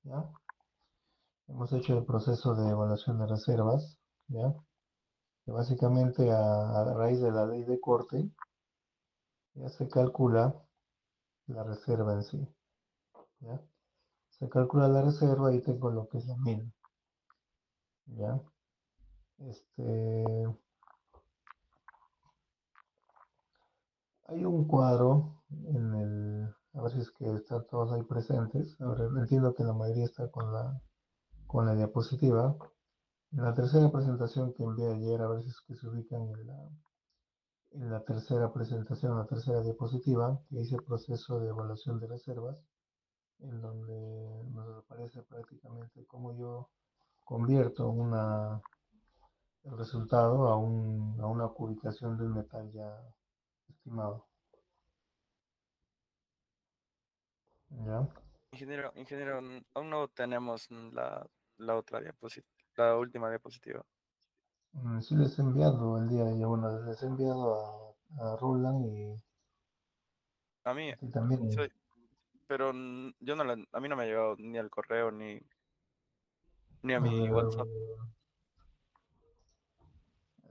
¿Ya? Hemos hecho el proceso de evaluación de reservas, ¿ya? Que básicamente a raíz de la ley de corte ya se calcula la reserva en sí, ¿ya? Se calcula la reserva y tengo lo que es la mina, ¿ya? Hay un cuadro a ver si es que están todos ahí presentes. Ahora entiendo que la mayoría está con la diapositiva. En la tercera presentación que envié ayer, a ver si es que se ubican en la tercera presentación, la tercera diapositiva, que dice proceso de evaluación de reservas, en donde nos aparece prácticamente cómo yo convierto el resultado a una cubicación de un metal ya estimado. ¿Ya? Ingeniero, aún no tenemos la otra diapositiva, la última diapositiva. Sí les he enviado el día de ayer, bueno, les he enviado a Roland A mí, y también. pero yo no a mí no me ha llegado ni al correo ni a A mi ver, WhatsApp.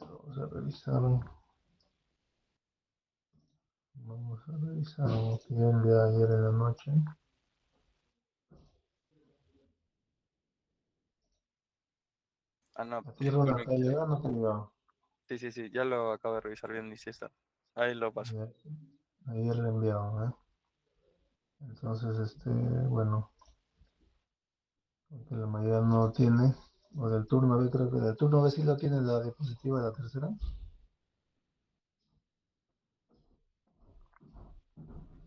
vamos a revisar. Vamos a revisar lo que yo envié ayer en la noche. Ah, no, ¿A ti Roland disculpe. te ha llegado o no te ha llegado? Sí, ya lo acabo de revisar bien y sí está. Ahí lo paso. Ya, ayer le he enviado, ¿eh? Entonces, bueno, porque la mayoría no lo tiene. O del turno B, creo que del turno B sí lo tiene la diapositiva de la tercera.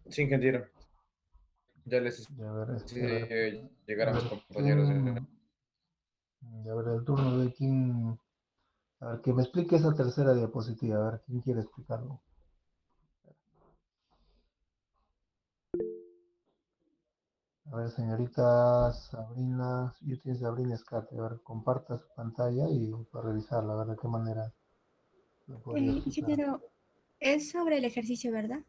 Sí, ingeniero. Ya les Y a ver, llegar a a mis ver compañeros. quién. Y a ver, el turno B, quién. A ver, que me explique esa tercera diapositiva. A ver, ¿quién quiere explicarlo? A ver, señorita Sabrina, yo tiene Sabrina Escate. A ver, comparta su pantalla y para revisarla, a ver de qué manera lo podría explicar. Ingeniero, es sobre el ejercicio, ¿verdad?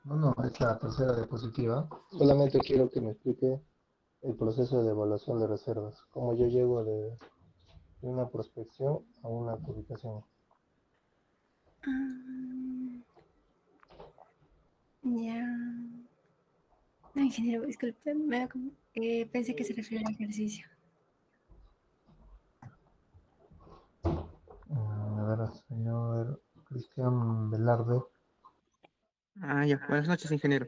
No, es la tercera diapositiva. Solamente quiero que me explique el proceso de evaluación de reservas. Cómo yo llego de una prospección a una publicación. Ah, ya. No, ingeniero, disculpe, pensé que se refería al ejercicio. A ver, señor Cristian Velarde. Ya. Buenas noches, ingeniero.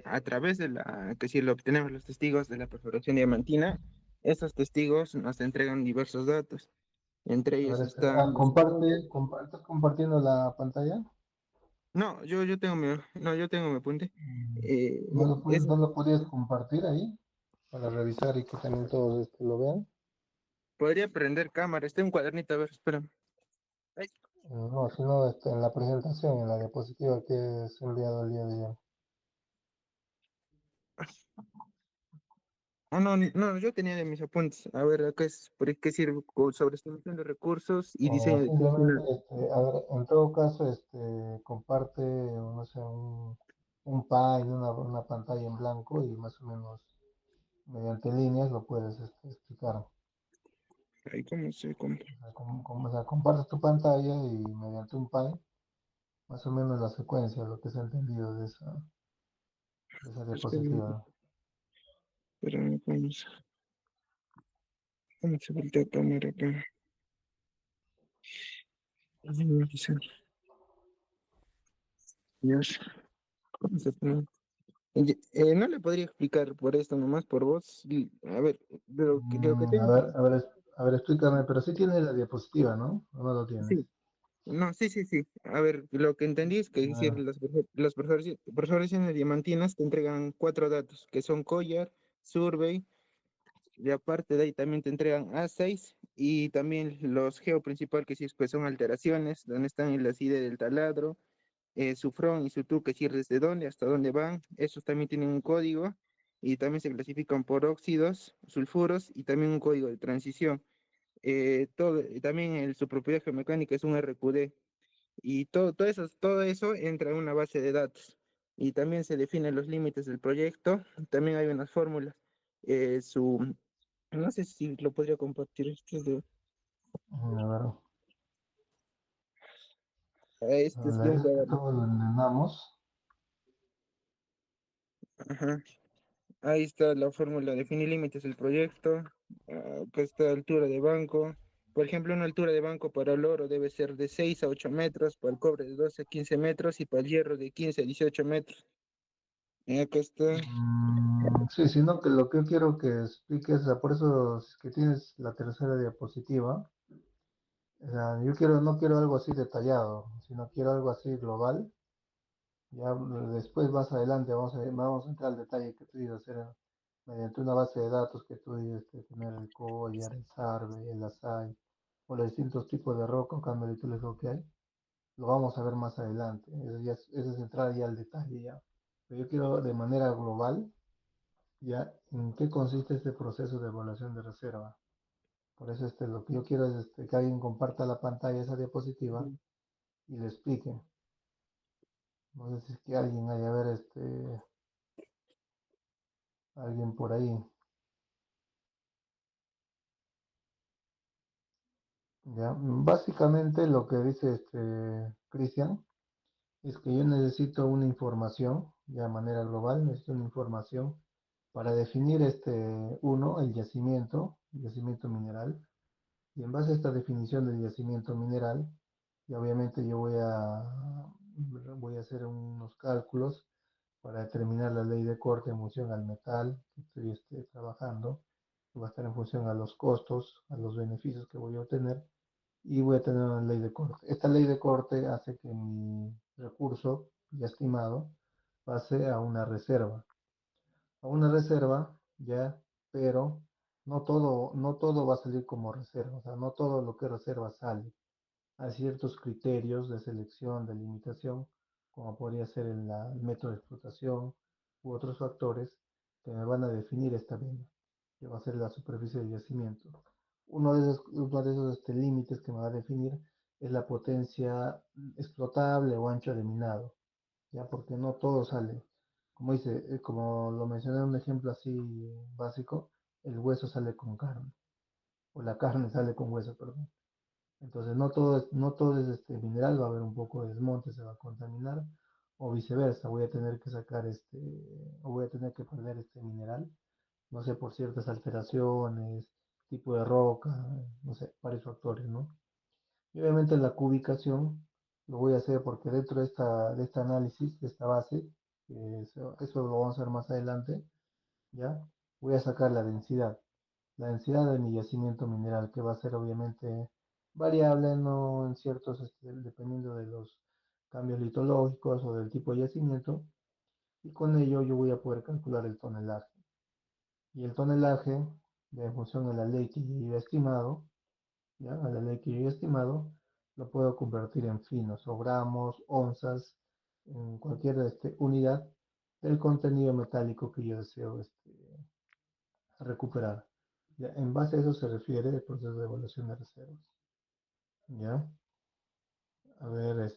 A través de que si lo obtenemos los testigos de la perforación diamantina, esos testigos nos entregan diversos datos. Entre A ver, ellos están los colores. ¿Estás compartiendo la pantalla? No, yo tengo yo tengo mi apunte. ¿No lo podías compartir ahí para revisar y que también todos lo vean? Podría prender cámara, está en un cuadernito, a ver, espérame. Ay. No, sino en la presentación, en la diapositiva que es enviado el día de ayer. No, yo tenía de mis apuntes. A ver, acá es, ¿por qué sirve? Sobre estimación de recursos y O diseño de clic simplemente, final. a ver, en todo caso, comparte, no sé, un pie, una pantalla en blanco y más o menos mediante líneas lo puedes explicar. Ahí, ¿cómo se compra? O sea, compartes tu pantalla y mediante un pie, más o menos la secuencia, lo que se ha entendido de esa Espérame, diapositiva. espérame, ¿cómo se voltea cámara acá? Ay, no sé. Dios, ¿cómo se pone? No le podría explicar por esto nomás, por vos. A ver, lo que tengo. A ver, explícame, pero sí tienes la diapositiva, ¿no? ¿O no lo tienes? Sí, no, sí. A ver, lo que entendí es que decir, Ah, las perforaciones diamantinas te entregan 4 datos, que son collar, survey, y aparte de ahí también te entregan A6 y también los geo principal, que sí pues son alteraciones, donde están el aside del taladro, su front y su tú, que sí desde dónde hasta dónde van. Esos también tienen un código y también se clasifican por óxidos, sulfuros y también un código de transición. También su propiedad geomecánica es un RQD y todo eso entra en una base de datos y también se definen los límites del proyecto. También hay unas fórmulas. No sé si lo podría compartir. a ver, Este es de un cuaderno. todo lo ordenamos. Ajá. Ahí está la fórmula, definir límites del proyecto. Acá está altura de banco. Por ejemplo, una altura de banco para el oro debe ser de 6 a 8 metros, para el cobre de 12 a 15 metros y para el hierro de 15 a 18 metros. Acá está. Sí, sino que lo que yo quiero que expliques, por eso es que tienes la tercera diapositiva, O sea, no quiero algo así detallado, sino quiero algo así global. Ya después, más adelante, vamos a entrar al detalle que tú dices hacer mediante una base de datos que tú dices que tener el collar, el sarve, el asai, o los distintos tipos de roca o cambios que hay. Lo vamos a ver más adelante. Eso es entrar ya al detalle ya. Pero yo quiero de manera global, ya, en qué consiste este proceso de evaluación de reserva. Por eso lo que yo quiero es que alguien comparta la pantalla, esa diapositiva, y le explique. No sé si es que alguien haya a ver alguien por ahí. Ya, básicamente lo que dice Cristian es que yo necesito una información, ya de manera global, necesito una información para definir uno, el yacimiento mineral, y en base a esta definición del yacimiento mineral, y obviamente yo voy a hacer unos cálculos para determinar la ley de corte en función al metal que estoy trabajando, que va a estar en función a los costos, a los beneficios que voy a obtener, y voy a tener una ley de corte. Esta ley de corte hace que mi recurso ya estimado pase a una reserva ya, pero no todo va a salir como reserva, o sea, no todo lo que es reserva sale. Hay ciertos criterios de selección, de limitación, como podría ser el método de explotación u otros factores que me van a definir esta vena, que va a ser la superficie del yacimiento. Uno de esos límites que me va a definir es la potencia explotable o ancho de minado, ya porque no todo sale. Como dice, como lo mencioné en un ejemplo así básico, el hueso sale con carne, o la carne sale con hueso, perdón. Entonces no todo es mineral, va a haber un poco de desmonte, se va a contaminar, o viceversa, voy a tener que sacar o voy a tener que perder este mineral, no sé, por ciertas alteraciones, tipo de roca, no sé, varios factores, ¿no? Y obviamente la cubicación lo voy a hacer porque dentro de este análisis, de esta base, eso lo vamos a hacer más adelante, ¿ya? Voy a sacar la densidad de mi yacimiento mineral, que va a ser obviamente variable, ¿no? En ciertos, dependiendo de los cambios litológicos o del tipo de yacimiento, y con ello yo voy a poder calcular el tonelaje. Y el tonelaje, ya en función de la ley que yo he estimado, ¿ya? A la ley que yo he estimado, lo puedo convertir en finos, o gramos, onzas, en cualquier unidad del contenido metálico que yo deseo recuperar. ¿Ya? En base a eso se refiere el proceso de evaluación de reservas. ¿Ya? A ver,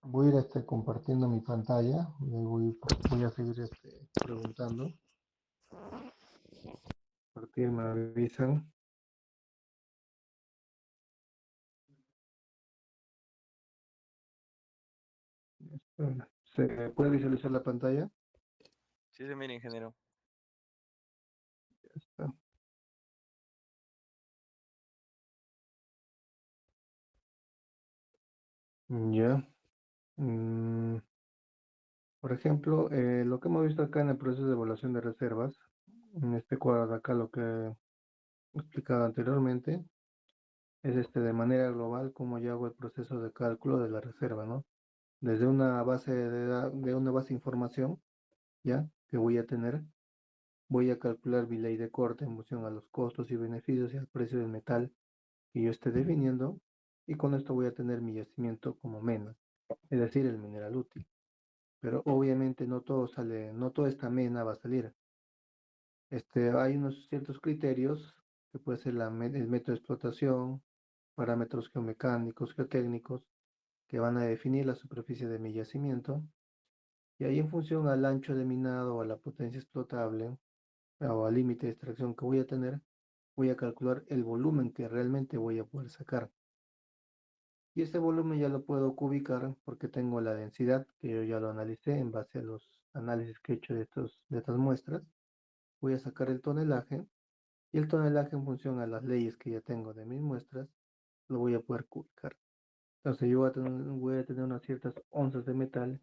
voy a ir compartiendo mi pantalla. Voy a seguir preguntando. Compartir, me avisan. ¿Se puede visualizar la pantalla? Sí, se mira, ingeniero. Ya está. Ya. Por ejemplo, lo que hemos visto acá en el proceso de evaluación de reservas, en este cuadro de acá, lo que he explicado anteriormente, es de manera global cómo yo hago el proceso de cálculo de la reserva, ¿no? Desde una base de una base de información, ¿ya? Que voy a tener, voy a calcular mi ley de corte en función a los costos y beneficios y al precio del metal que yo esté definiendo, y con esto voy a tener mi yacimiento como mena, es decir, el mineral útil. Pero obviamente no todo sale, no toda esta mena va a salir. Hay unos ciertos criterios que puede ser el método de explotación, parámetros geomecánicos, geotécnicos, que van a definir la superficie de mi yacimiento, y ahí en función al ancho de minado o a la potencia explotable o al límite de extracción que voy a tener, voy a calcular el volumen que realmente voy a poder sacar. Y este volumen ya lo puedo cubicar porque tengo la densidad, que yo ya lo analicé en base a los análisis que he hecho de estas muestras. Voy a sacar el tonelaje, y el tonelaje en función a las leyes que ya tengo de mis muestras, lo voy a poder cubicar. Entonces yo voy a tener unas ciertas onzas de metal,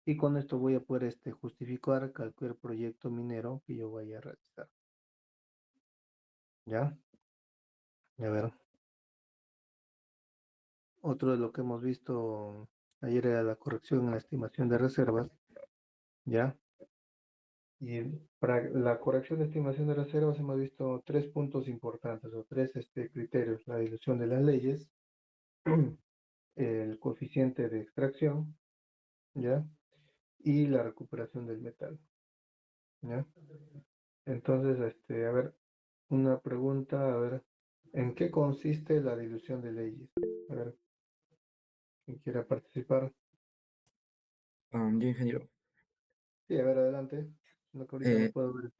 y con esto voy a poder justificar cualquier proyecto minero que yo vaya a realizar. ¿Ya? A ver, otro de lo que hemos visto ayer era la corrección en la estimación de reservas, ¿ya? Y para la corrección de estimación de reservas hemos visto tres puntos importantes o tres criterios: la dilución de las leyes, el coeficiente de extracción, ¿ya? Y la recuperación del metal, ¿ya? Entonces, a ver, una pregunta, a ver, ¿en qué consiste la dilución de leyes? A ver, quien quiera participar. Yo, ingeniero. Sí, a ver, adelante. No, que ahorita no Eh, puedo ver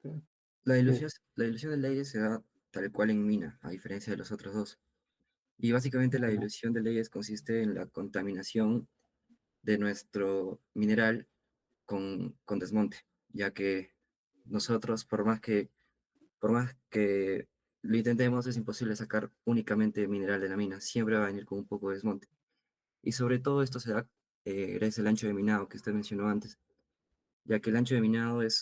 la Sí. dilución, la dilución de leyes se da tal cual en mina, a diferencia de los otros dos. Y básicamente la dilución de leyes consiste en la contaminación de nuestro mineral con desmonte, ya que nosotros, por más que lo intentemos, es imposible sacar únicamente mineral de la mina, siempre va a venir con un poco de desmonte. Y sobre todo esto se da gracias al ancho de minado que usted mencionó antes, ya que el ancho de minado es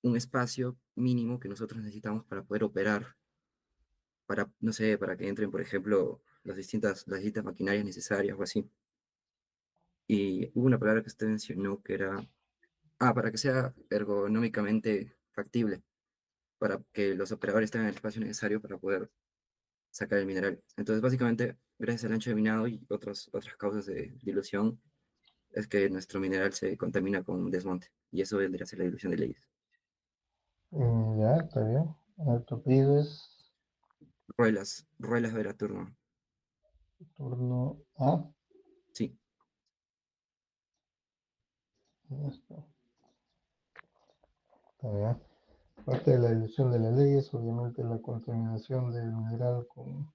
un espacio mínimo que nosotros necesitamos para poder operar, para, no sé, para que entren, por ejemplo, las distintas maquinarias necesarias o así. Y hubo una palabra que usted mencionó que era, para que sea ergonómicamente factible, para que los operadores tengan el espacio necesario para poder sacar el mineral. Entonces, básicamente, gracias al ancho de minado y otras causas de dilución, es que nuestro mineral se contamina con desmonte, y eso vendría a ser la dilución de leyes. Ya, está bien. El tu apellido es Ruelas Veraturno. turno A. Sí. Listo. Está bien. Parte de la dilución de las leyes, obviamente la contaminación del mineral con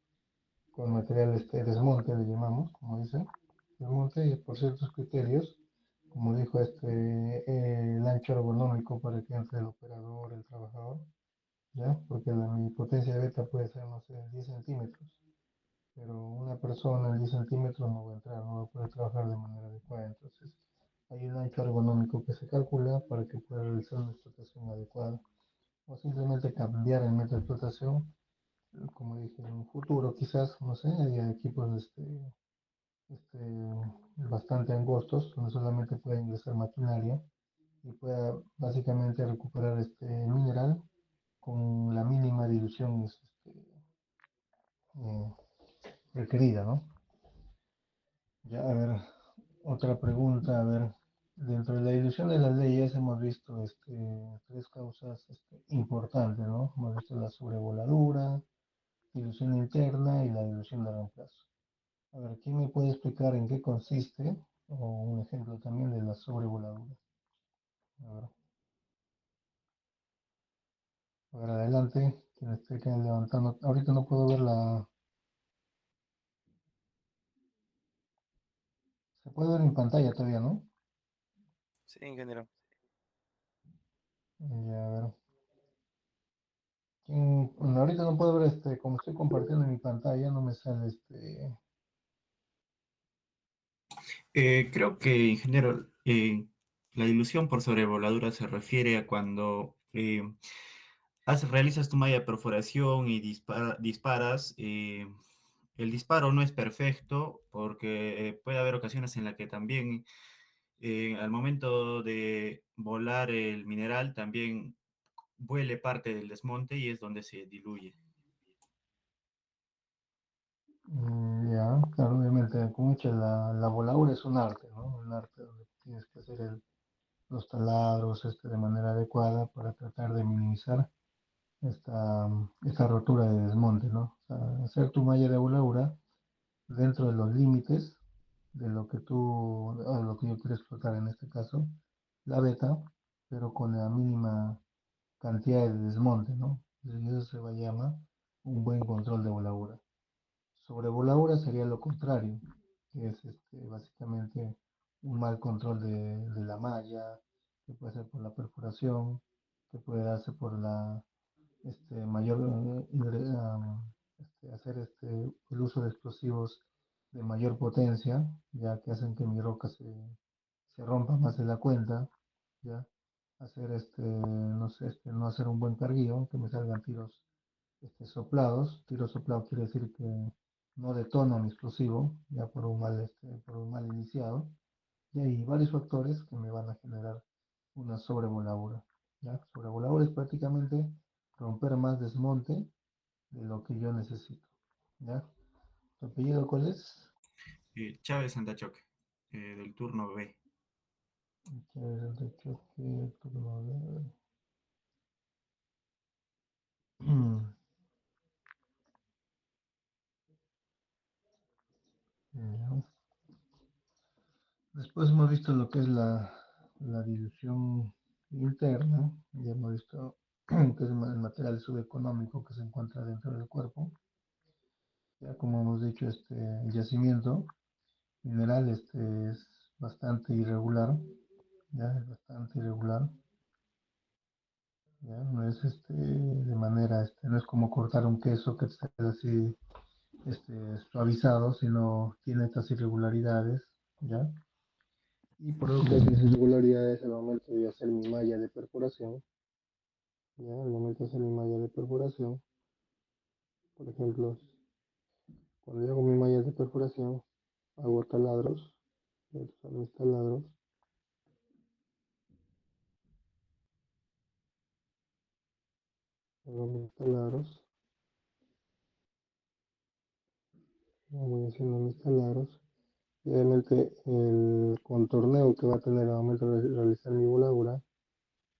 material desmonte, le llamamos, como dice, desmonte y por ciertos criterios, como dijo el ancho ergonómico para que entre el operador, el trabajador, ¿ya? Porque mi potencia de beta puede ser, no sé, 10 centímetros, pero una persona en 10 centímetros no va a entrar, no va a poder trabajar de manera adecuada. Entonces, hay un ancho ergonómico que se calcula para que pueda realizar una explotación adecuada, o simplemente cambiar el método de explotación, como dije, en un futuro quizás, no sé, haya equipos este, bastante angostos, donde solamente puede ingresar maquinaria y pueda básicamente recuperar este mineral con la mínima dilución eh, requerida, ¿no? Ya, a ver, otra pregunta, a ver, dentro de la dilución de las leyes hemos visto tres causas importantes, ¿no? Hemos visto la sobrevoladura, dilución interna y la dilución de reemplazo. A ver, ¿quién me puede explicar en qué consiste? O un ejemplo también de la sobrevoladura. A ver, adelante, quien esté levantando. Ahorita no puedo ver Se puede ver en pantalla todavía, ¿no? Sí, ingeniero. Ya, a ver. Bueno, ahorita no puedo ver, como estoy compartiendo mi pantalla, no me sale Creo que, ingeniero, la dilución por sobrevoladura se refiere a cuando realizas tu malla de perforación y disparas. El disparo no es perfecto porque puede haber ocasiones en las que también al momento de volar el mineral también vuele parte del desmonte y es donde se diluye. Ya, claro, obviamente, como he dicho, la voladura es un arte, ¿no? Un arte donde tienes que hacer los taladros de manera adecuada para tratar de minimizar esta rotura de desmonte, ¿no? O sea, hacer tu malla de voladura dentro de los límites de lo que yo quiero explotar en este caso, la beta, pero con la mínima cantidad de desmonte, ¿no? Y eso se va a llamar un buen control de voladura. Sobrevoladura sería lo contrario, que es básicamente un mal control de la malla, que puede ser por la perforación, que puede darse por la mayor hacer el uso de explosivos de mayor potencia, ya que hacen que mi roca se rompa más de la cuenta, ya hacer no sé, no hacer un buen carguillo, que me salgan tiros soplados. Tiro soplado quiere decir que no detono mi explosivo, ya por un mal iniciado. Y hay varios factores que me van a generar una sobrevoladura. ¿Ya? Sobrevoladura es prácticamente romper más desmonte de lo que yo necesito. ¿Ya? ¿Tu apellido cuál es? Chávez Santachoque, del turno B. Chávez Santachoque, turno B. Ya. Después hemos visto lo que es la dilución interna, ya hemos visto que es el material subeconómico que se encuentra dentro del cuerpo. Ya como hemos dicho, el yacimiento mineral es bastante irregular, ya es bastante irregular, ya no es de manera, no es como cortar un queso que esté así suavizado, sino tiene estas irregularidades, ya. Y producto de esas irregularidades, al momento de hacer mi malla de perforación, ya, al momento de hacer mi malla de perforación, por ejemplo, cuando yo hago mi malla de perforación, hago taladros, voy a usar mis taladros, hago mis taladros, voy haciendo mis taladros, y obviamente el contorneo que va a tener al momento de realizar mi voladura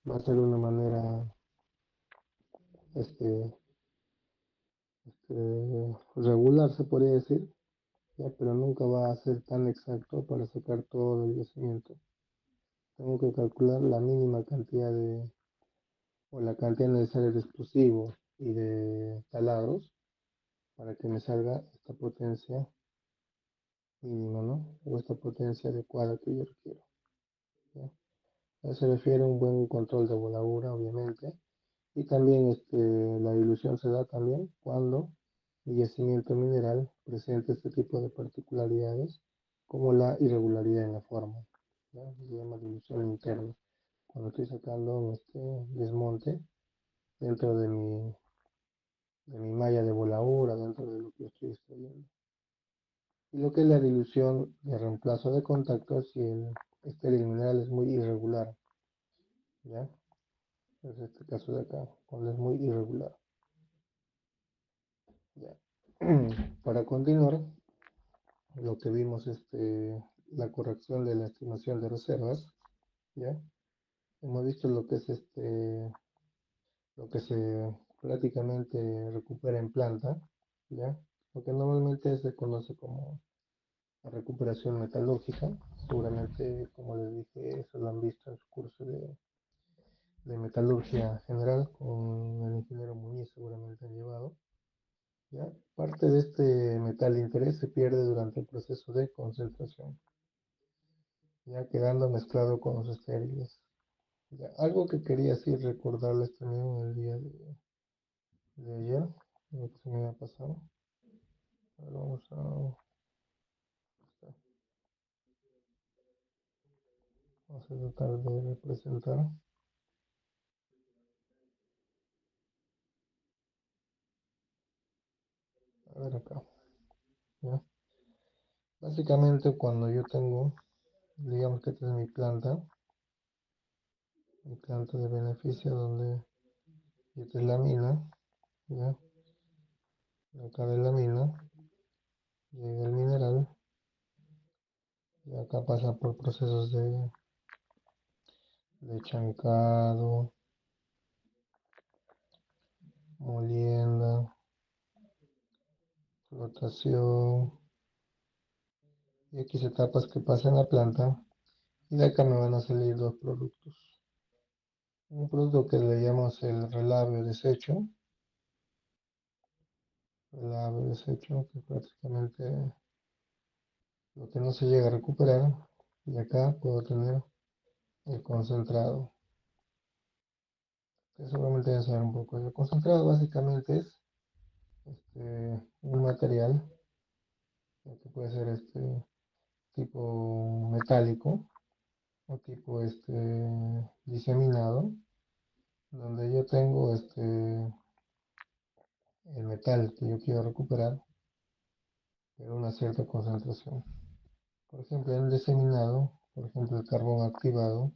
va a ser de una manera este, regular, se podría decir, ya, pero nunca va a ser tan exacto para sacar todo el yacimiento. Tengo que calcular la mínima cantidad o la cantidad necesaria de explosivo y de taladros para que me salga esta potencia mínima, ¿no? O esta potencia adecuada que yo requiero. ¿Ya? A eso se refiere un buen control de voladura, obviamente. Y también la dilución se da también cuando el yacimiento mineral presenta este tipo de particularidades como la irregularidad en la forma. ¿Ya? Se llama dilución interna. Cuando estoy sacando desmonte dentro de mi malla de voladura, dentro de lo que estoy extrayendo. Y lo que es la dilución de reemplazo de contacto si el estéril mineral es muy irregular. ¿Ya? Es este caso de acá, cuando es muy irregular. ¿Ya? Para continuar, lo que vimos la corrección de la estimación de reservas. ¿Ya? Hemos visto lo que es lo que se prácticamente recupera en planta, ¿ya? Lo que normalmente se conoce como la recuperación metalúrgica. Seguramente, como les dije, eso lo han visto en su curso de metalurgia general con el ingeniero Muñiz, seguramente han llevado. ¿Ya? Parte de este metal de interés se pierde durante el proceso de concentración, ya quedando mezclado con los estériles. ¿Ya? Algo que quería así recordarles también el día de ayer, lo que se me había pasado. Ahora vamos a tratar de representar. A ver acá. ¿Ya? Básicamente cuando yo tengo, digamos que esta es mi planta de beneficio donde esta es la mina, ¿ya? Acá de la mina llega el mineral y acá pasa por procesos de chancado, molienda, flotación y X etapas que pasan en la planta y de acá me van a salir dos productos. Un producto que le llamamos el relave desecho, que prácticamente lo que no se llega a recuperar, y acá puedo tener el concentrado, que seguramente deben saber un poco. El concentrado básicamente es un material que puede ser tipo metálico o tipo diseminado, donde yo tengo el metal que yo quiero recuperar, pero una cierta concentración. Por ejemplo, en el diseminado, por ejemplo, el carbón activado,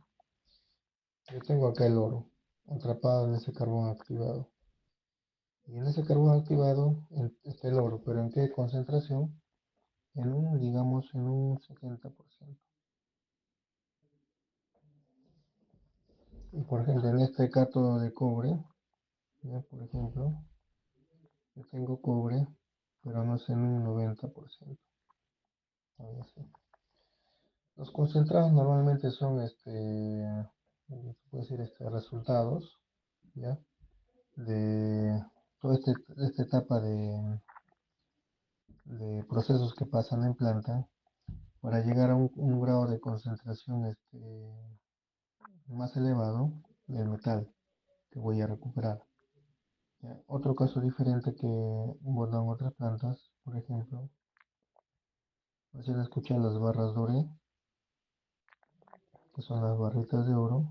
yo tengo acá el oro atrapado en ese carbón activado. Y en ese carbón activado está el oro, pero ¿en qué concentración? En un, digamos, en un 70%. Y por ejemplo, en este cátodo de cobre, ¿ya? Por ejemplo, yo tengo cobre, pero no es en un 90%. Algo así. Los concentrados normalmente son, se puede decir, resultados, ¿ya? De toda esta etapa de procesos que pasan en planta para llegar a un grado de concentración más elevado del metal que voy a recuperar. ¿Ya? Otro caso diferente que abordan otras plantas, por ejemplo, recién escuché las barras doré, que son las barritas de oro,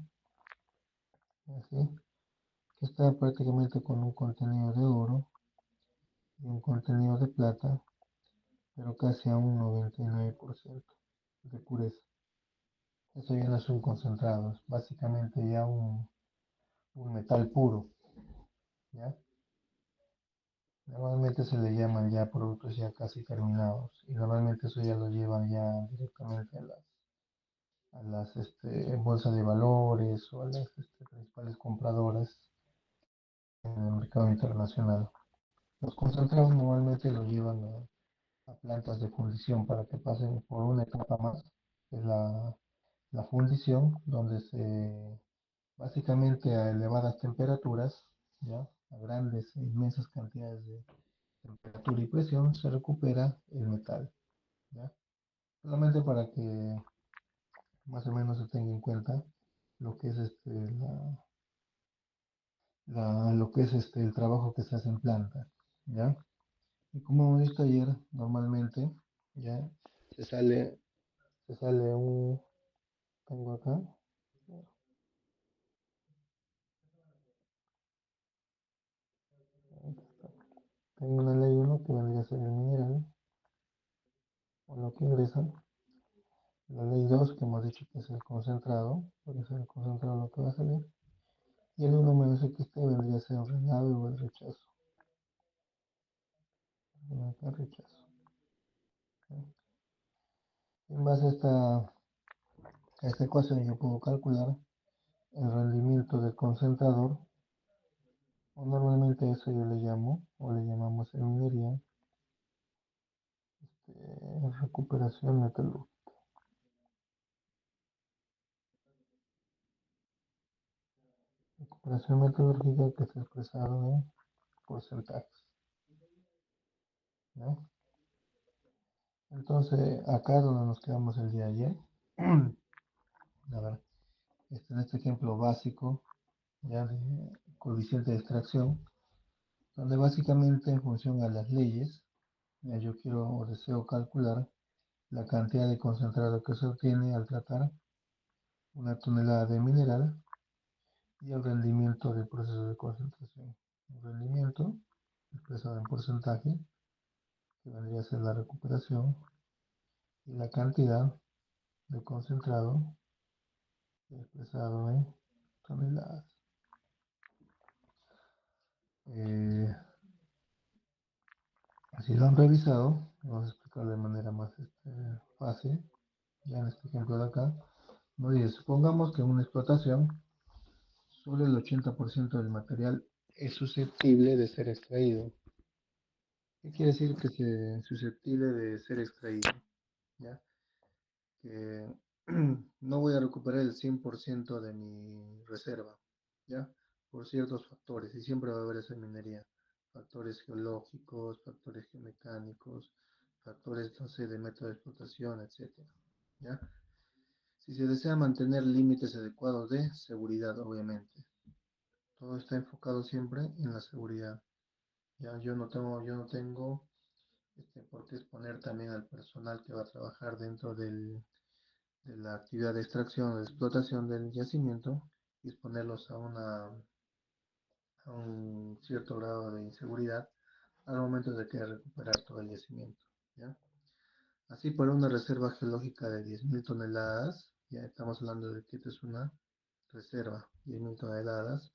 así, que está prácticamente con un contenido de oro y un contenido de plata, pero casi a un 99% de pureza. Eso ya no es un concentrado, es básicamente ya un metal puro, ¿ya? Normalmente se le llaman ya productos ya casi terminados y normalmente eso ya lo llevan ya directamente a las bolsas de valores o a las principales compradoras en el mercado internacional. Los concentrados normalmente los llevan a plantas de fundición para que pasen por una etapa más, que es la fundición, donde se básicamente a elevadas temperaturas, ¿ya? A grandes e inmensas cantidades de temperatura y presión se recupera el metal, ¿ya? Solamente para que más o menos se tenga en cuenta lo que es lo que es el trabajo que se hace en planta, ¿ya? Y como hemos visto ayer, normalmente, ¿ya? Se sale, se sale tengo acá, tengo una ley 1 que vendría a ser el mineral, o lo que ingresa, la ley 2 que hemos dicho que es el concentrado, puede ser el concentrado lo que va a salir, y el 1 menos XT vendría a ser el renado o el rechazo. Acá rechazo. En base a esta ecuación yo puedo calcular el rendimiento del concentrador, o normalmente eso yo le llamo, o le llamamos en minería, recuperación metalúrgica. Recuperación metalúrgica que está expresado en porcentajes, ¿no? Entonces, acá es donde nos quedamos el día de ayer. A ver, en este ejemplo básico, ya de coeficiente de extracción, donde básicamente en función a las leyes, ya yo quiero o deseo calcular la cantidad de concentrado que se obtiene al tratar una tonelada de mineral y el rendimiento del proceso de concentración. El rendimiento expresado en porcentaje, que vendría a ser la recuperación, y la cantidad de concentrado expresado en toneladas. Si lo han revisado, vamos a explicar de manera más fácil. Ya en este ejemplo de acá, nos dice, supongamos que en una explotación solo el 80% del material es susceptible de ser extraído. ¿Qué quiere decir que es susceptible de ser extraído? ¿Ya? Que no voy a recuperar el 100% de mi reserva, ¿ya? Por ciertos factores, y siempre va a haber esa minería. Factores geológicos, factores geomecánicos, factores, no sé, de método de explotación, etcétera, ¿ya? Si se desea mantener límites adecuados de seguridad, obviamente. Todo está enfocado siempre en la seguridad. Ya yo no tengo por qué exponer también al personal que va a trabajar dentro de la actividad de extracción o de explotación del yacimiento y exponerlos a un cierto grado de inseguridad al momento de querer recuperar todo el yacimiento, ¿ya? Así, para una reserva geológica de 10.000 toneladas, ya estamos hablando de que esta es una reserva, 10.000 toneladas,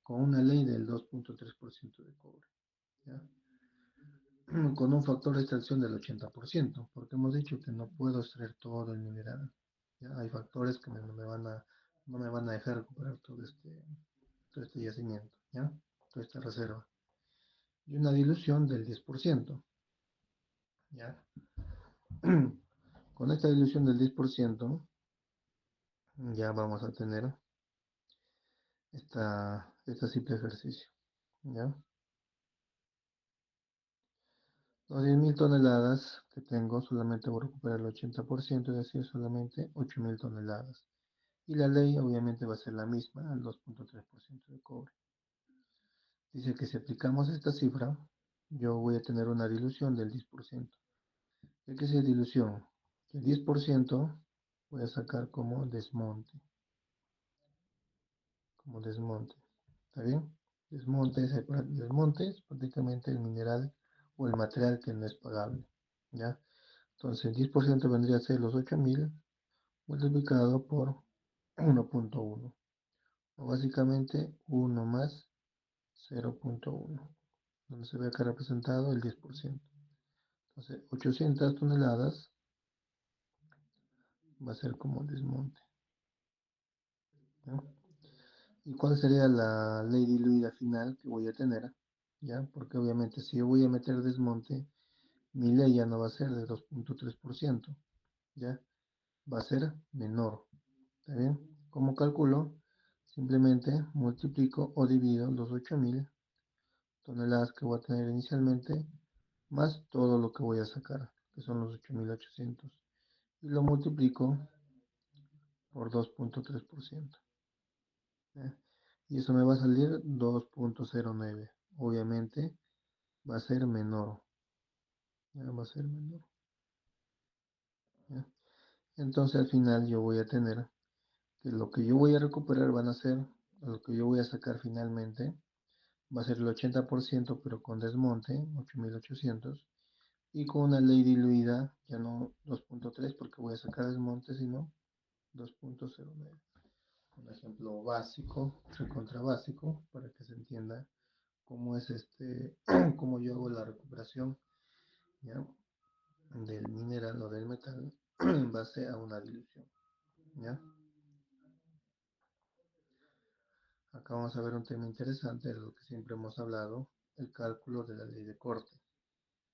con una ley del 2.3% de cobre, ¿ya? Con un factor de extracción del 80%, porque hemos dicho que no puedo extraer todo el mineral, ¿ya? Hay factores que no me van a dejar recuperar todo este yacimiento, ¿ya? Toda esta reserva. Y una dilución del 10%, ¿ya? Con esta dilución del 10%, ya vamos a tener este simple ejercicio, ¿ya? Los 10.000 toneladas que tengo, solamente voy a recuperar el 80%, es decir, solamente 8.000 toneladas. Y la ley obviamente va a ser la misma, al 2.3% de cobre. Dice que si aplicamos esta cifra, yo voy a tener una dilución del 10%. ¿Qué es dilución? El 10% voy a sacar como desmonte. ¿Está bien? Desmonte es prácticamente el mineral o el material que no es pagable, ¿ya? Entonces el 10% vendría a ser los 8.000 multiplicado por 1.1, o básicamente 1 más 0.1, donde se ve acá representado el 10%. Entonces 800 toneladas va a ser como desmonte, ¿ya? ¿Y cuál sería la ley diluida final que voy a tener? ¿Ya? Porque obviamente si yo voy a meter desmonte, mi ley ya no va a ser de 2.3%, ¿ya? Va a ser menor. ¿Está bien? ¿Cómo calculo? Simplemente multiplico o divido los 8.000 toneladas que voy a tener inicialmente, más todo lo que voy a sacar, que son los 8.800. Y lo multiplico por 2.3%. ¿Ya? Y eso me va a salir 2.09. Obviamente va a ser menor. ¿Ya? Va a ser menor. ¿Ya? Entonces al final yo voy a tener que lo que yo voy a recuperar van a ser, lo que yo voy a sacar finalmente, va a ser el 80%, pero con desmonte, 8.800, y con una ley diluida, ya no 2.3 porque voy a sacar desmonte, sino 2.09. Un ejemplo básico, recontra básico, para que se entienda cómo es cómo yo hago la recuperación, ¿ya? Del mineral o del metal en base a una dilución, ¿ya? Acá vamos a ver un tema interesante de lo que siempre hemos hablado, el cálculo de la ley de corte,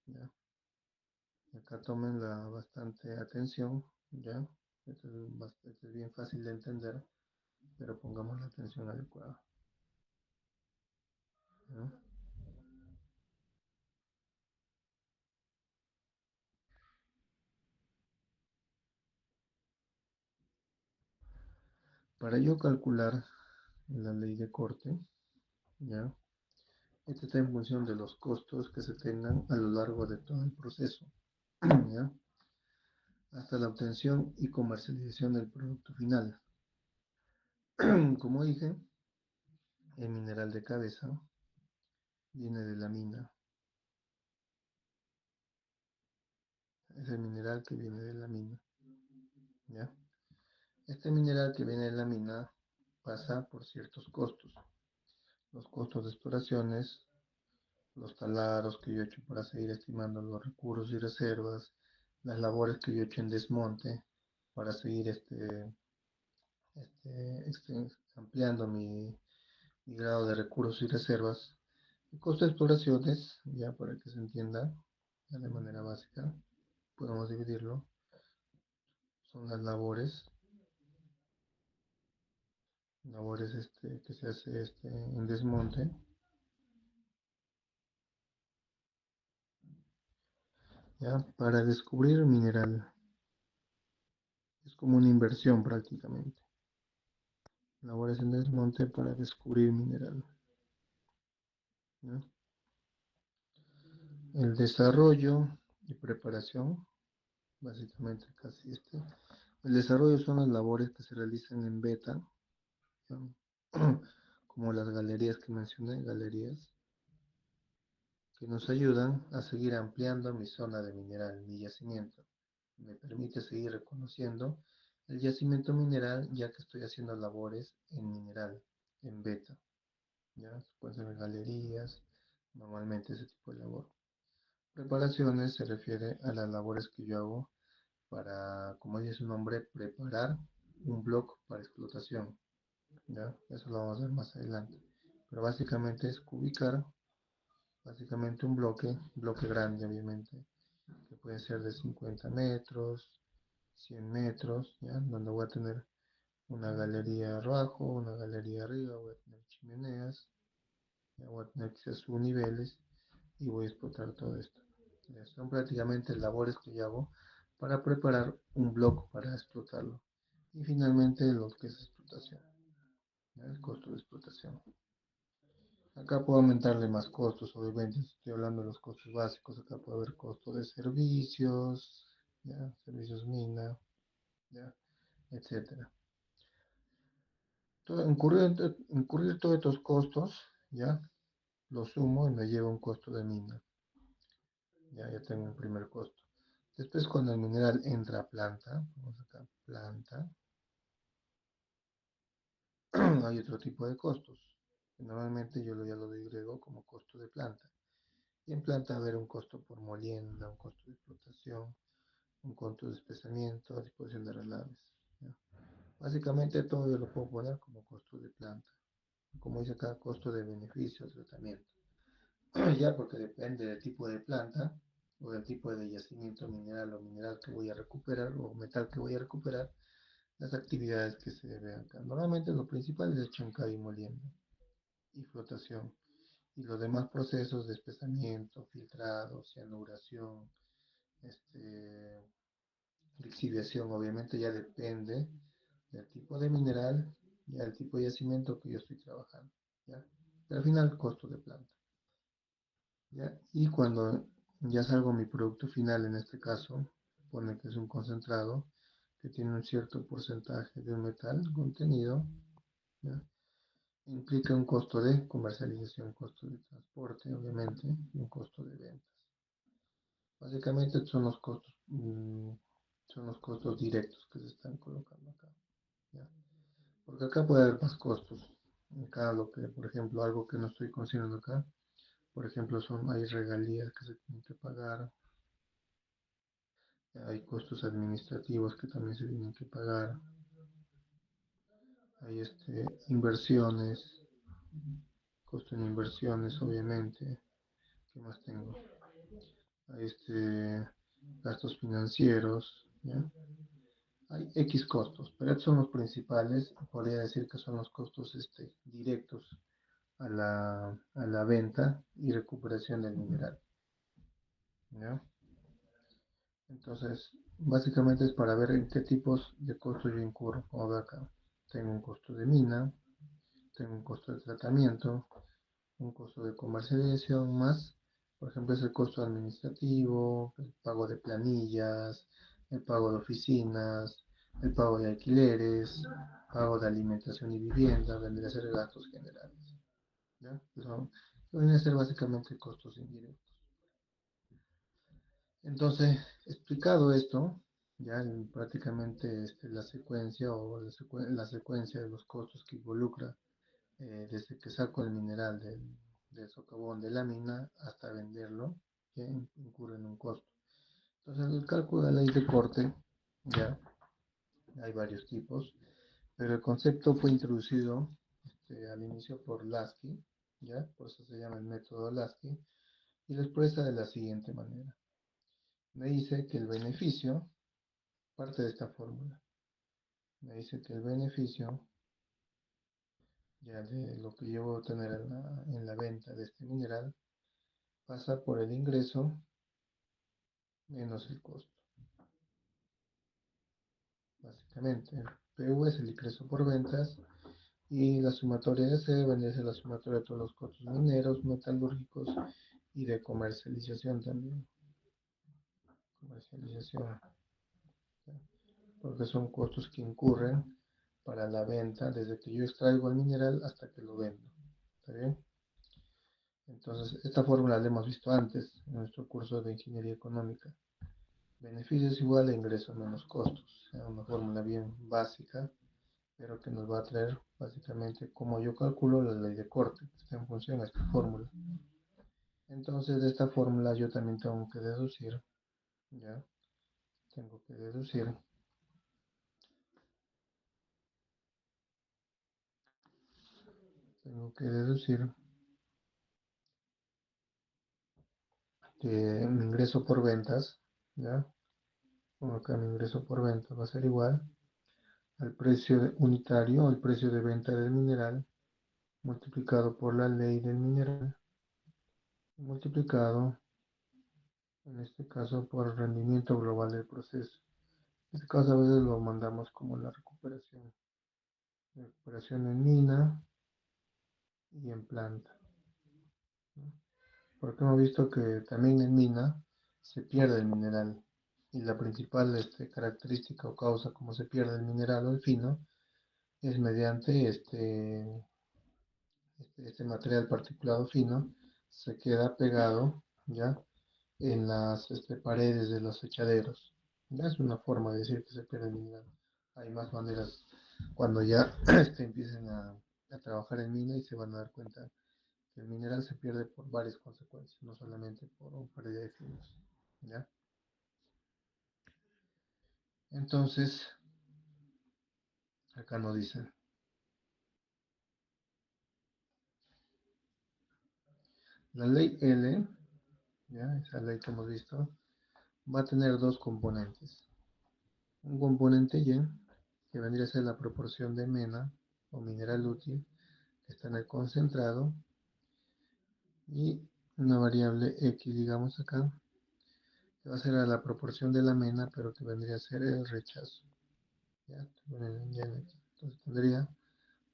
¿ya? Acá tomen bastante atención, ¿ya? Esto es bien fácil de entender, pero pongamos la atención adecuada, ¿ya? Para yo calcular la ley de corte, ¿ya? Este está en función de los costos que se tengan a lo largo de todo el proceso, ¿ya? Hasta la obtención y comercialización del producto final. Como dije, el mineral de cabeza viene de la mina. Es el mineral que viene de la mina, ¿ya? Este mineral que viene de la mina pasa por ciertos costos. Los costos de exploraciones, los taladros que yo he hecho para seguir estimando los recursos y reservas, las labores que yo he hecho en desmonte para seguir ampliando mi grado de recursos y reservas. El costo de exploraciones, ya para que se entienda ya de manera básica, podemos dividirlo. Son las labores que se hace en desmonte. ¿Ya? Para descubrir mineral. Es como una inversión prácticamente. Labores en desmonte para descubrir mineral, ¿ya? El desarrollo y preparación, básicamente casi El desarrollo son las labores que se realizan en beta, ¿ya? Como las galerías que mencioné, galerías. que nos ayudan a seguir ampliando mi zona de mineral, mi yacimiento. Me permite seguir reconociendo el yacimiento mineral ya que estoy haciendo labores en mineral, en beta. ¿Ya? Pueden ser galerías, normalmente ese tipo de labor. Preparaciones se refiere a las labores que yo hago para, como dice su nombre, preparar un bloque para explotación. ¿Ya? Eso lo vamos a ver más adelante. Pero básicamente es ubicar básicamente un bloque grande obviamente, que puede ser de 50 metros, 100 metros, ¿ya? Donde voy a tener una galería abajo, una galería arriba, voy a tener chimeneas, ya voy a tener quizás subniveles y voy a explotar todo esto. Ya son prácticamente labores que yo hago para preparar un bloque para explotarlo. Y finalmente lo que es explotación, ¿ya? El costo de explotación. Acá puedo aumentarle más costos, obviamente, si estoy hablando de los costos básicos, acá puede haber costo de servicios, ¿ya? Servicios mina, ¿ya? Etcétera. Incurrir todos estos costos, ¿ya? Los sumo y me lleva un costo de mina. Ya tengo un primer costo. Después cuando el mineral entra a planta, vamos acá, planta, hay otro tipo de costos. Normalmente yo ya lo digrego como costo de planta. Y en planta va a haber un costo por molienda, un costo de explotación, un costo de espesamiento, disposición de relaves. ¿Ya? Básicamente todo yo lo puedo poner como costo de planta. Como dice acá, costo de beneficio, tratamiento. Ya porque depende del tipo de planta o del tipo de yacimiento mineral o mineral que voy a recuperar o metal que voy a recuperar, las actividades que se deben acá. Normalmente lo principal es chancado y molienda y flotación. Y los demás procesos de espesamiento, filtrado, cianuración, lixiviación, obviamente ya depende del tipo de mineral y del tipo de yacimiento que yo estoy trabajando. ¿Ya? Pero al final, costo de planta. ¿Ya? Y cuando ya salgo mi producto final, en este caso, pone que es un concentrado que tiene un cierto porcentaje de un metal contenido, ¿ya? Implica un costo de comercialización, costo de transporte, obviamente, y un costo de ventas. Básicamente son los costos directos que se están colocando acá. ¿Ya? Porque acá puede haber más costos. Acá lo que, por ejemplo, algo que no estoy considerando acá, por ejemplo, hay regalías que se tienen que pagar, hay costos administrativos que también se tienen que pagar, hay inversiones, costo en inversiones, obviamente. ¿Qué más tengo? Hay gastos financieros, ¿ya? Hay X costos, pero estos son los principales, podría decir que son los costos directos a la venta y recuperación del mineral, ¿ya? Entonces, básicamente es para ver en qué tipos de costos yo incurro. Como ve acá, tengo un costo de mina, tengo un costo de tratamiento, un costo de comercialización más, por ejemplo, es el costo administrativo, el pago de planillas, el pago de oficinas, el pago de alquileres, pago de alimentación y vivienda, vendría a ser gastos generales. ¿Ya? Vienen a ser básicamente costos indirectos. Entonces, explicado esto, ya prácticamente la secuencia o la secuencia de los costos que involucra desde que saco el mineral del socavón de la mina hasta venderlo, que incurre en un costo. Entonces, el cálculo de la ley de corte, ya hay varios tipos, pero el concepto fue introducido al inicio por Lasky, ya por eso se llama el método Lasky, y lo expresa de la siguiente manera. Me dice que el beneficio, parte de esta fórmula, me dice que el beneficio ya de lo que yo voy a obtener en la venta de este mineral pasa por el ingreso menos el costo. Básicamente, el PV es el ingreso por ventas y la sumatoria de C vendría a ser la sumatoria de todos los costos mineros, metalúrgicos y de comercialización también. Comercialización, ¿ya? Porque son costos que incurren para la venta desde que yo extraigo el mineral hasta que lo vendo. ¿Está bien? Entonces, esta fórmula la hemos visto antes en nuestro curso de Ingeniería Económica. Beneficios igual a ingreso menos costos. O sea, una fórmula bien básica, pero que nos va a traer básicamente como yo calculo la ley de corte, que está en función a esta fórmula. Entonces, de esta fórmula yo también tengo que deducir, ¿ya? Tengo que deducir que mi ingreso por ventas, ¿ya? Como acá mi ingreso por ventas va a ser igual al precio unitario, el precio de venta del mineral, multiplicado por la ley del mineral, multiplicado, en este caso, por el rendimiento global del proceso. En este caso a veces lo mandamos como la recuperación. Recuperación en mina y en planta, ¿no? Porque hemos visto que también en mina se pierde el mineral. Y la principal característica o causa como se pierde el mineral o el fino es mediante este material particulado fino se queda pegado ya en las paredes de los echaderos. Ya es una forma de decir que se pierde el mineral. Hay más maneras cuando ya empiecen a trabajar en mina y se van a dar cuenta que el mineral se pierde por varias consecuencias, no solamente por un pérdida de finos. ¿Ya? Entonces, acá nos dicen, la ley L, ¿ya? Esa ley que hemos visto, va a tener dos componentes. Un componente Y, que vendría a ser la proporción de mena o mineral útil que está en el concentrado, y una variable X, digamos acá, que va a ser a la proporción de la mena, pero que vendría a ser el rechazo. ¿Ya? Entonces tendría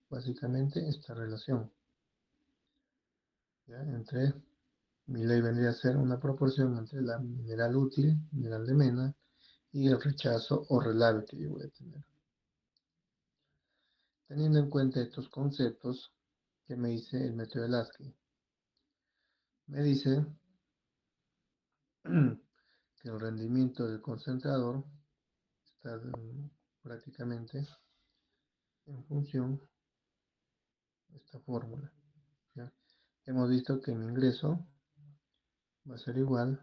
básicamente esta relación, ¿ya? Entre mi ley vendría a ser una proporción entre la mineral útil, mineral de mena, y el rechazo o relave que yo voy a tener. Teniendo en cuenta estos conceptos que me dice el método de Lasky, me dice que el rendimiento del concentrador está prácticamente en función de esta fórmula, ¿ya? Hemos visto que mi ingreso va a ser igual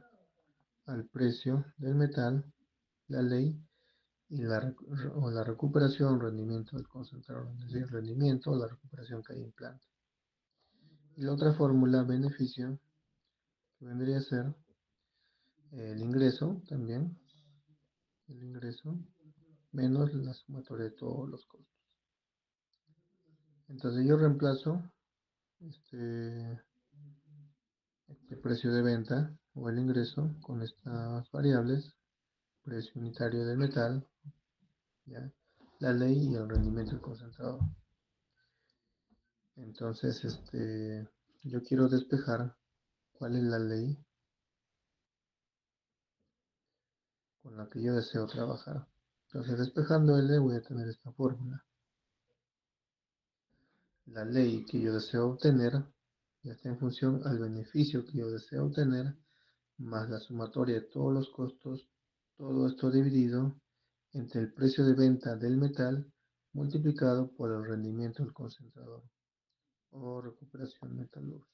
al precio del metal, la ley y la recuperación, rendimiento del concentrador, es decir, rendimiento o la recuperación que hay en planta. Y la otra fórmula, beneficio, que vendría a ser el ingreso también, el ingreso menos la sumatoria de todos los costos. Entonces yo reemplazo este precio de venta o el ingreso con estas variables, precio unitario del metal, ¿ya? La ley y el rendimiento del concentrador. Entonces, yo quiero despejar cuál es la ley con la que yo deseo trabajar. Entonces, despejando L, voy a tener esta fórmula. La ley que yo deseo obtener ya está en función al beneficio que yo deseo obtener, más la sumatoria de todos los costos, todo esto dividido entre el precio de venta del metal multiplicado por el rendimiento del concentrador o recuperación metalúrgica.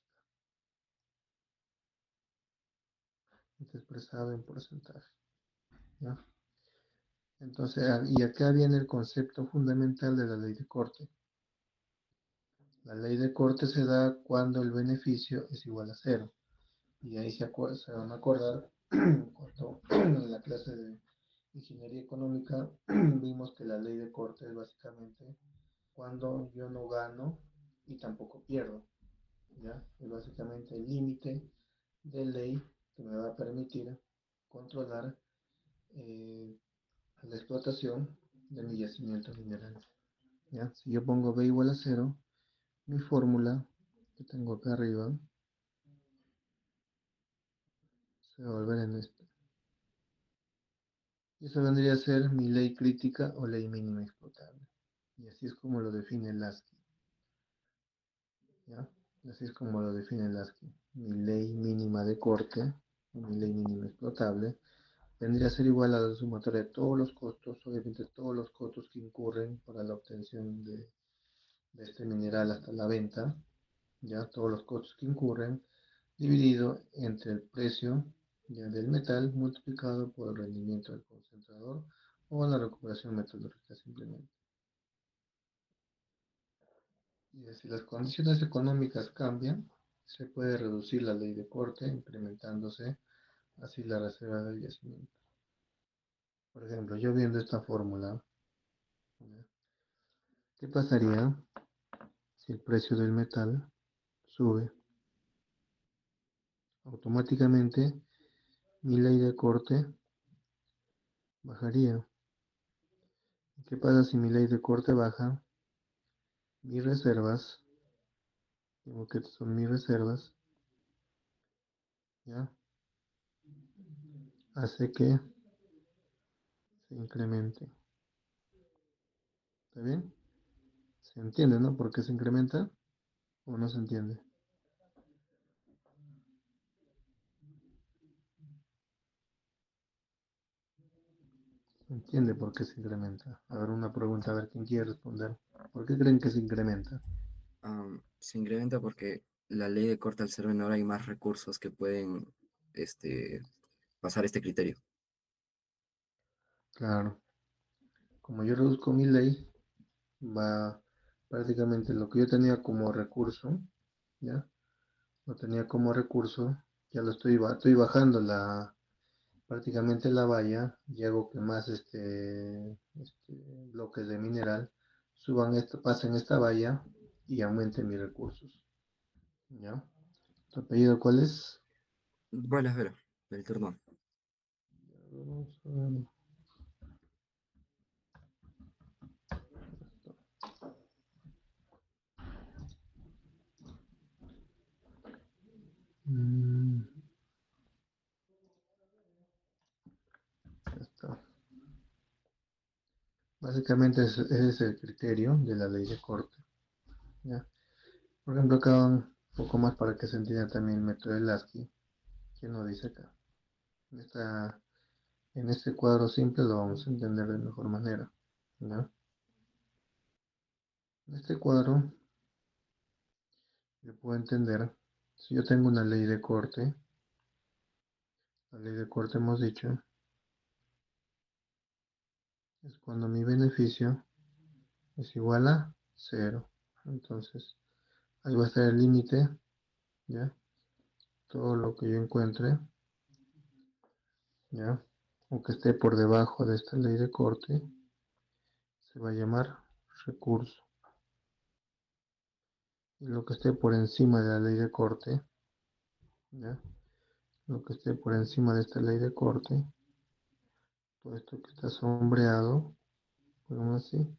Está expresado en porcentaje, ¿ya? Entonces, y acá viene el concepto fundamental de la ley de corte. La ley de corte se da cuando el beneficio es igual a cero. Y ahí se van a acordar cuando en la clase de ingeniería económica vimos que la ley de corte es básicamente cuando yo no gano y tampoco pierdo, ¿ya? Es básicamente el límite de ley que me va a permitir controlar la explotación de mi yacimiento mineral, ¿ya? Si yo pongo B igual a cero, mi fórmula que tengo acá arriba se va a volver en esta. Y eso vendría a ser mi ley crítica o ley mínima explotable. Y así es como lo define Lasky, ¿ya? Así es como lo define Lasky. mi ley mínima de corte, mi ley mínima explotable, vendría a ser igual a la sumatoria de todos los costos, obviamente todos los costos que incurren para la obtención de este mineral hasta la venta, ya todos los costos que incurren, dividido entre el precio ya del metal multiplicado por el rendimiento del concentrador o la recuperación metalúrgica simplemente. Y si las condiciones económicas cambian, se puede reducir la ley de corte, incrementándose así la reserva del yacimiento. Por ejemplo, yo viendo esta fórmula, ¿qué pasaría si el precio del metal sube? Automáticamente mi ley de corte bajaría. ¿Qué pasa si mi ley de corte baja? Mis reservas, digo que son mis reservas, ¿ya? Hace que se incremente. ¿Está bien? ¿Se entiende, no? ¿Por qué se incrementa? ¿O no se entiende? ¿Se entiende por qué se incrementa? A ver, una pregunta, a ver quién quiere responder. ¿Por qué creen que se incrementa? Se incrementa porque la ley de corte al ser menor hay más recursos que pueden pasar este criterio. Claro. Como yo reduzco mi ley, va prácticamente lo que yo tenía como recurso, ¿ya? Lo tenía como recurso, ya lo estoy bajando prácticamente la valla y hago que más bloques de mineral pasen esta valla y aumenten mis recursos. ¿Ya? ¿Tu apellido cuál es? Bueno, espera, el turno. Vamos a ver. Mm, ya está. Básicamente ese es el criterio de la ley de corte. ¿Ya? Por ejemplo, acá un poco más para que se entienda también el método de Lasky, que nos dice acá. En este cuadro simple lo vamos a entender de mejor manera. ¿Ya? En este cuadro yo puedo entender, si yo tengo una ley de corte, la ley de corte hemos dicho, es cuando mi beneficio es igual a cero. Entonces, ahí va a estar el límite, ¿ya? Todo lo que yo encuentre, ¿ya? O que esté por debajo de esta ley de corte, se va a llamar recurso. Y lo que esté por encima de la ley de corte, ¿ya? Lo que esté por encima de esta ley de corte, todo esto que está sombreado, ponemos así,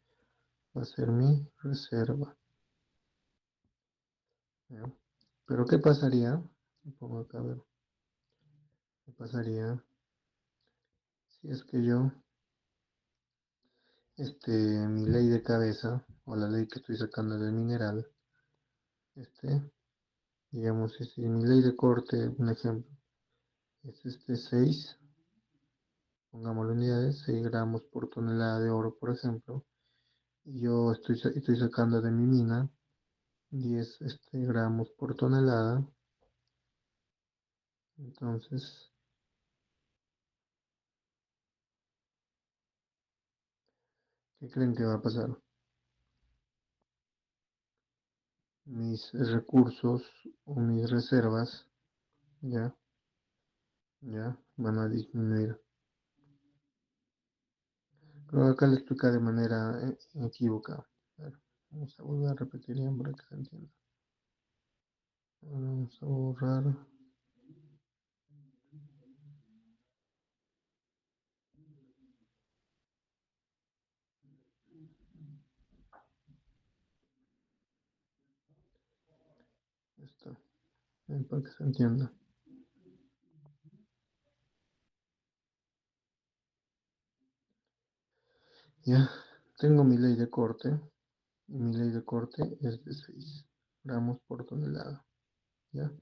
va a ser mi reserva. ¿Ya? Pero ¿qué pasaría? Pongo acá a ver. ¿Qué pasaría si es que yo, mi ley de cabeza, o la ley que estoy sacando del mineral, digamos, si mi ley de corte, un ejemplo, es 6, pongámoslo en unidades, 6 gramos por tonelada de oro, por ejemplo, y yo estoy sacando de mi mina 10 gramos por tonelada, entonces, ¿qué creen que va a pasar? Mis recursos o mis reservas ya van a disminuir. Creo que acá lo explica de manera equivocada. A ver, vamos a volver a repetir bien para que se entienda. Vamos a borrar. Esto, para que se entienda. Ya, tengo mi ley de corte. Y mi ley de corte es de 6 gramos por tonelada. ¿Ya?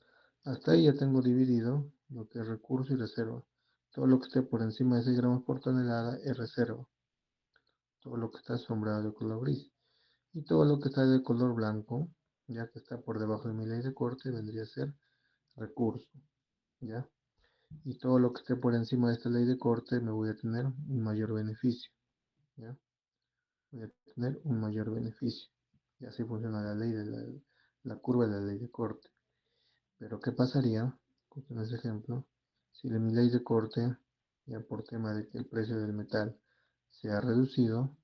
Hasta ahí ya tengo dividido lo que es recurso y reserva. Todo lo que esté por encima de 6 gramos por tonelada es reserva. Todo lo que está sombreado de color gris. Y todo lo que está de color blanco, ya que está por debajo de mi ley de corte, vendría a ser recurso. ¿Ya? Y todo lo que esté por encima de esta ley de corte me voy a tener un mayor beneficio. ¿Ya? Voy a tener un mayor beneficio. Y así funciona la ley de la curva de la ley de corte. Pero ¿qué pasaría, con ese ejemplo, si mi ley de corte, ya por tema de que el precio del metal se ha reducido,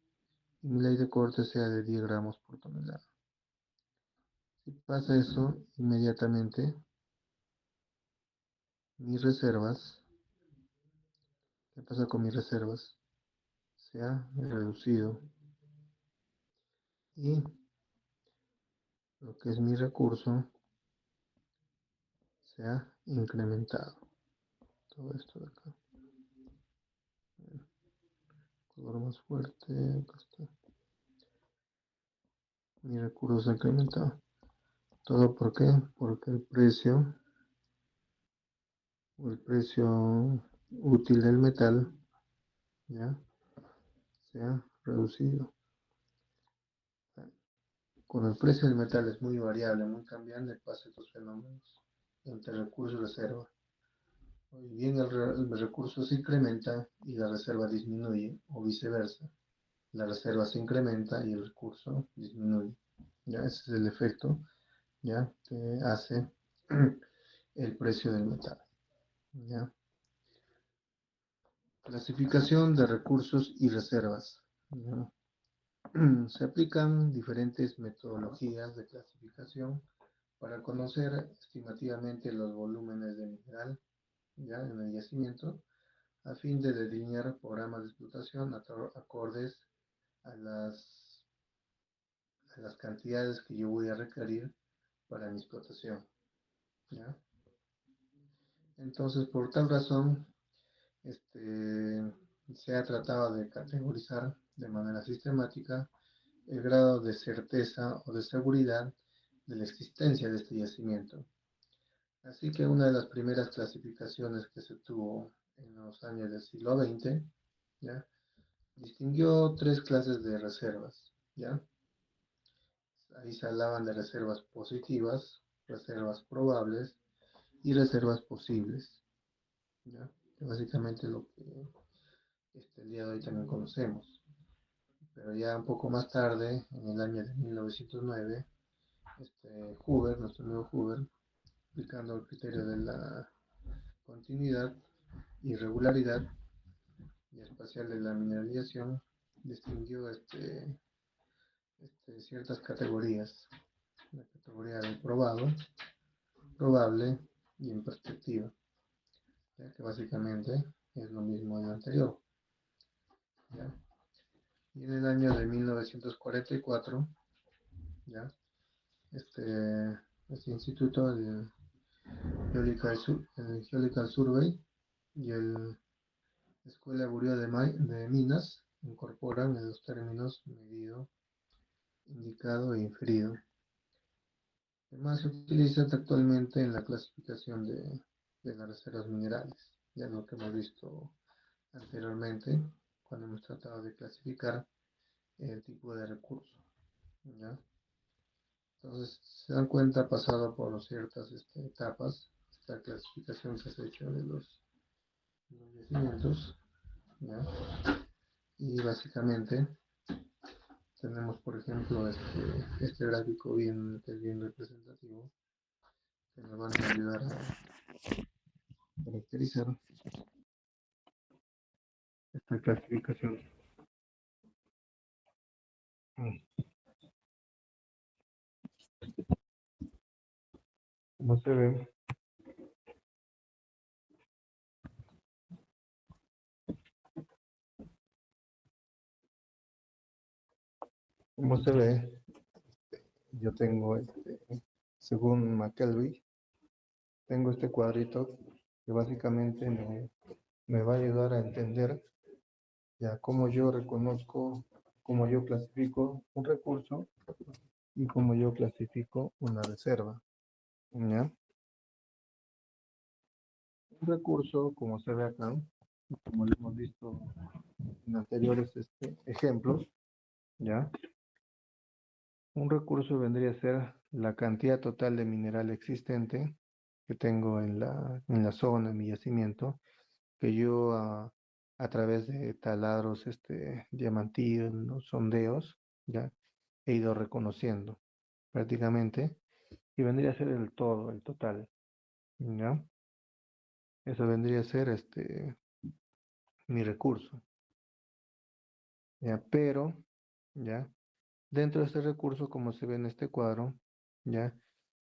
y mi ley de corte sea de 10 gramos por tonelada? Si pasa eso, inmediatamente mis reservas, ¿qué pasa con mis reservas? Se ha reducido y lo que es mi recurso se ha incrementado. Todo esto de acá. Color más fuerte, acá está. Mi recurso se ha incrementado. ¿Todo por qué? Porque el precio útil del metal ya se ha reducido. Cuando el precio del metal es muy variable, muy cambiante, pasa estos fenómenos entre recurso y reserva. Hoy bien el recurso se incrementa y la reserva disminuye, o viceversa. La reserva se incrementa y el recurso disminuye. ¿Ya? Ese es el efecto ¿ya? Que hace el precio del metal. ¿Ya? Clasificación de recursos y reservas. ¿Ya? Se aplican diferentes metodologías de clasificación para conocer estimativamente los volúmenes de mineral ya en el yacimiento a fin de delinear programas de explotación acordes a las cantidades que yo voy a requerir para mi explotación. ¿Ya? Entonces, por tal razón, se ha tratado de categorizar de manera sistemática el grado de certeza o de seguridad de la existencia de este yacimiento. Así que una de las primeras clasificaciones que se tuvo en los años del siglo XX, ¿ya? Distinguió tres clases de reservas, ¿ya? Ahí se hablaban de reservas positivas, reservas probables y reservas posibles, ¿ya? Que básicamente lo que el día de hoy también conocemos. Pero ya un poco más tarde, en el año de 1909, Hoover, nuestro amigo Hoover, aplicando el criterio de la continuidad y regularidad y espacial de la mineralización, distinguió ciertas categorías. La categoría de probado, probable y en perspectiva, ya que básicamente es lo mismo del anterior. ¿Ya? Y en el año de 1944, ¿ya? Este instituto, el Geological Survey y el Escuela Bureau de Minas incorporan en los términos medido, indicado e inferido. Además se utiliza actualmente en la clasificación de las reservas minerales, ya lo que hemos visto anteriormente cuando hemos tratado de clasificar el tipo de recurso. ¿Ya? Entonces, se dan cuenta, ha pasado por ciertas etapas, esta clasificación que se ha hecho de los yacimientos, ¿ya? Y básicamente tenemos, por ejemplo, este gráfico que es bien representativo, que nos van a ayudar a caracterizar esta clasificación. Como se ve, como se ve, yo tengo según McKelvey, tengo este cuadrito que básicamente me va a ayudar a entender ya cómo yo reconozco, cómo yo clasifico un recurso y cómo yo clasifico una reserva. ¿Ya? Un recurso, como se ve acá, como lo hemos visto en anteriores ejemplos, ¿ya? Un recurso vendría a ser la cantidad total de mineral existente que tengo en la zona, en mi yacimiento, que yo a través de taladros diamantinos, sondeos, ¿ya? He ido reconociendo prácticamente, y vendría a ser el todo, el total, ¿ya? Eso vendría a ser mi recurso, ¿ya? Pero, ¿ya? Dentro de este recurso, como se ve en este cuadro, ¿ya?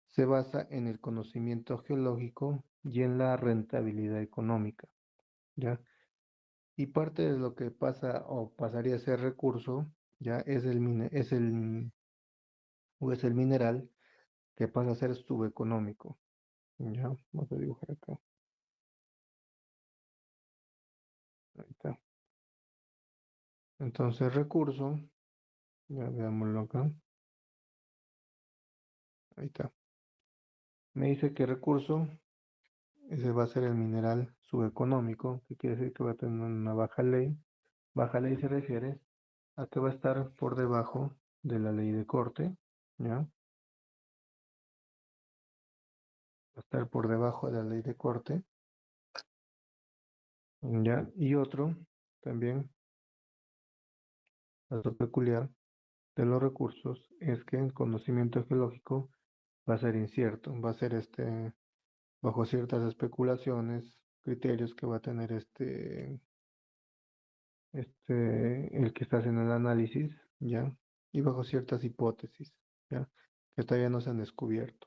Se basa en el conocimiento geológico y en la rentabilidad económica, ¿ya? Y parte de lo que pasa o pasaría a ser recurso, ¿ya? Es el mineral que pasa a ser subeconómico, ¿ya? Vamos a dibujar acá. Ahí está. Entonces, recurso, ya veámoslo acá. Ahí está. Me dice que recurso, ese va a ser el mineral subeconómico, que quiere decir que va a tener una baja ley. Baja ley se refiere a que va a estar por debajo de la ley de corte, ¿ya? Va a estar por debajo de la ley de corte, ¿ya? Y otro, también, dato peculiar de los recursos es que el conocimiento geológico va a ser incierto, va a ser bajo ciertas especulaciones, criterios que va a tener el que está haciendo el análisis, ¿ya? Y bajo ciertas hipótesis, ¿ya? Que todavía no se han descubierto.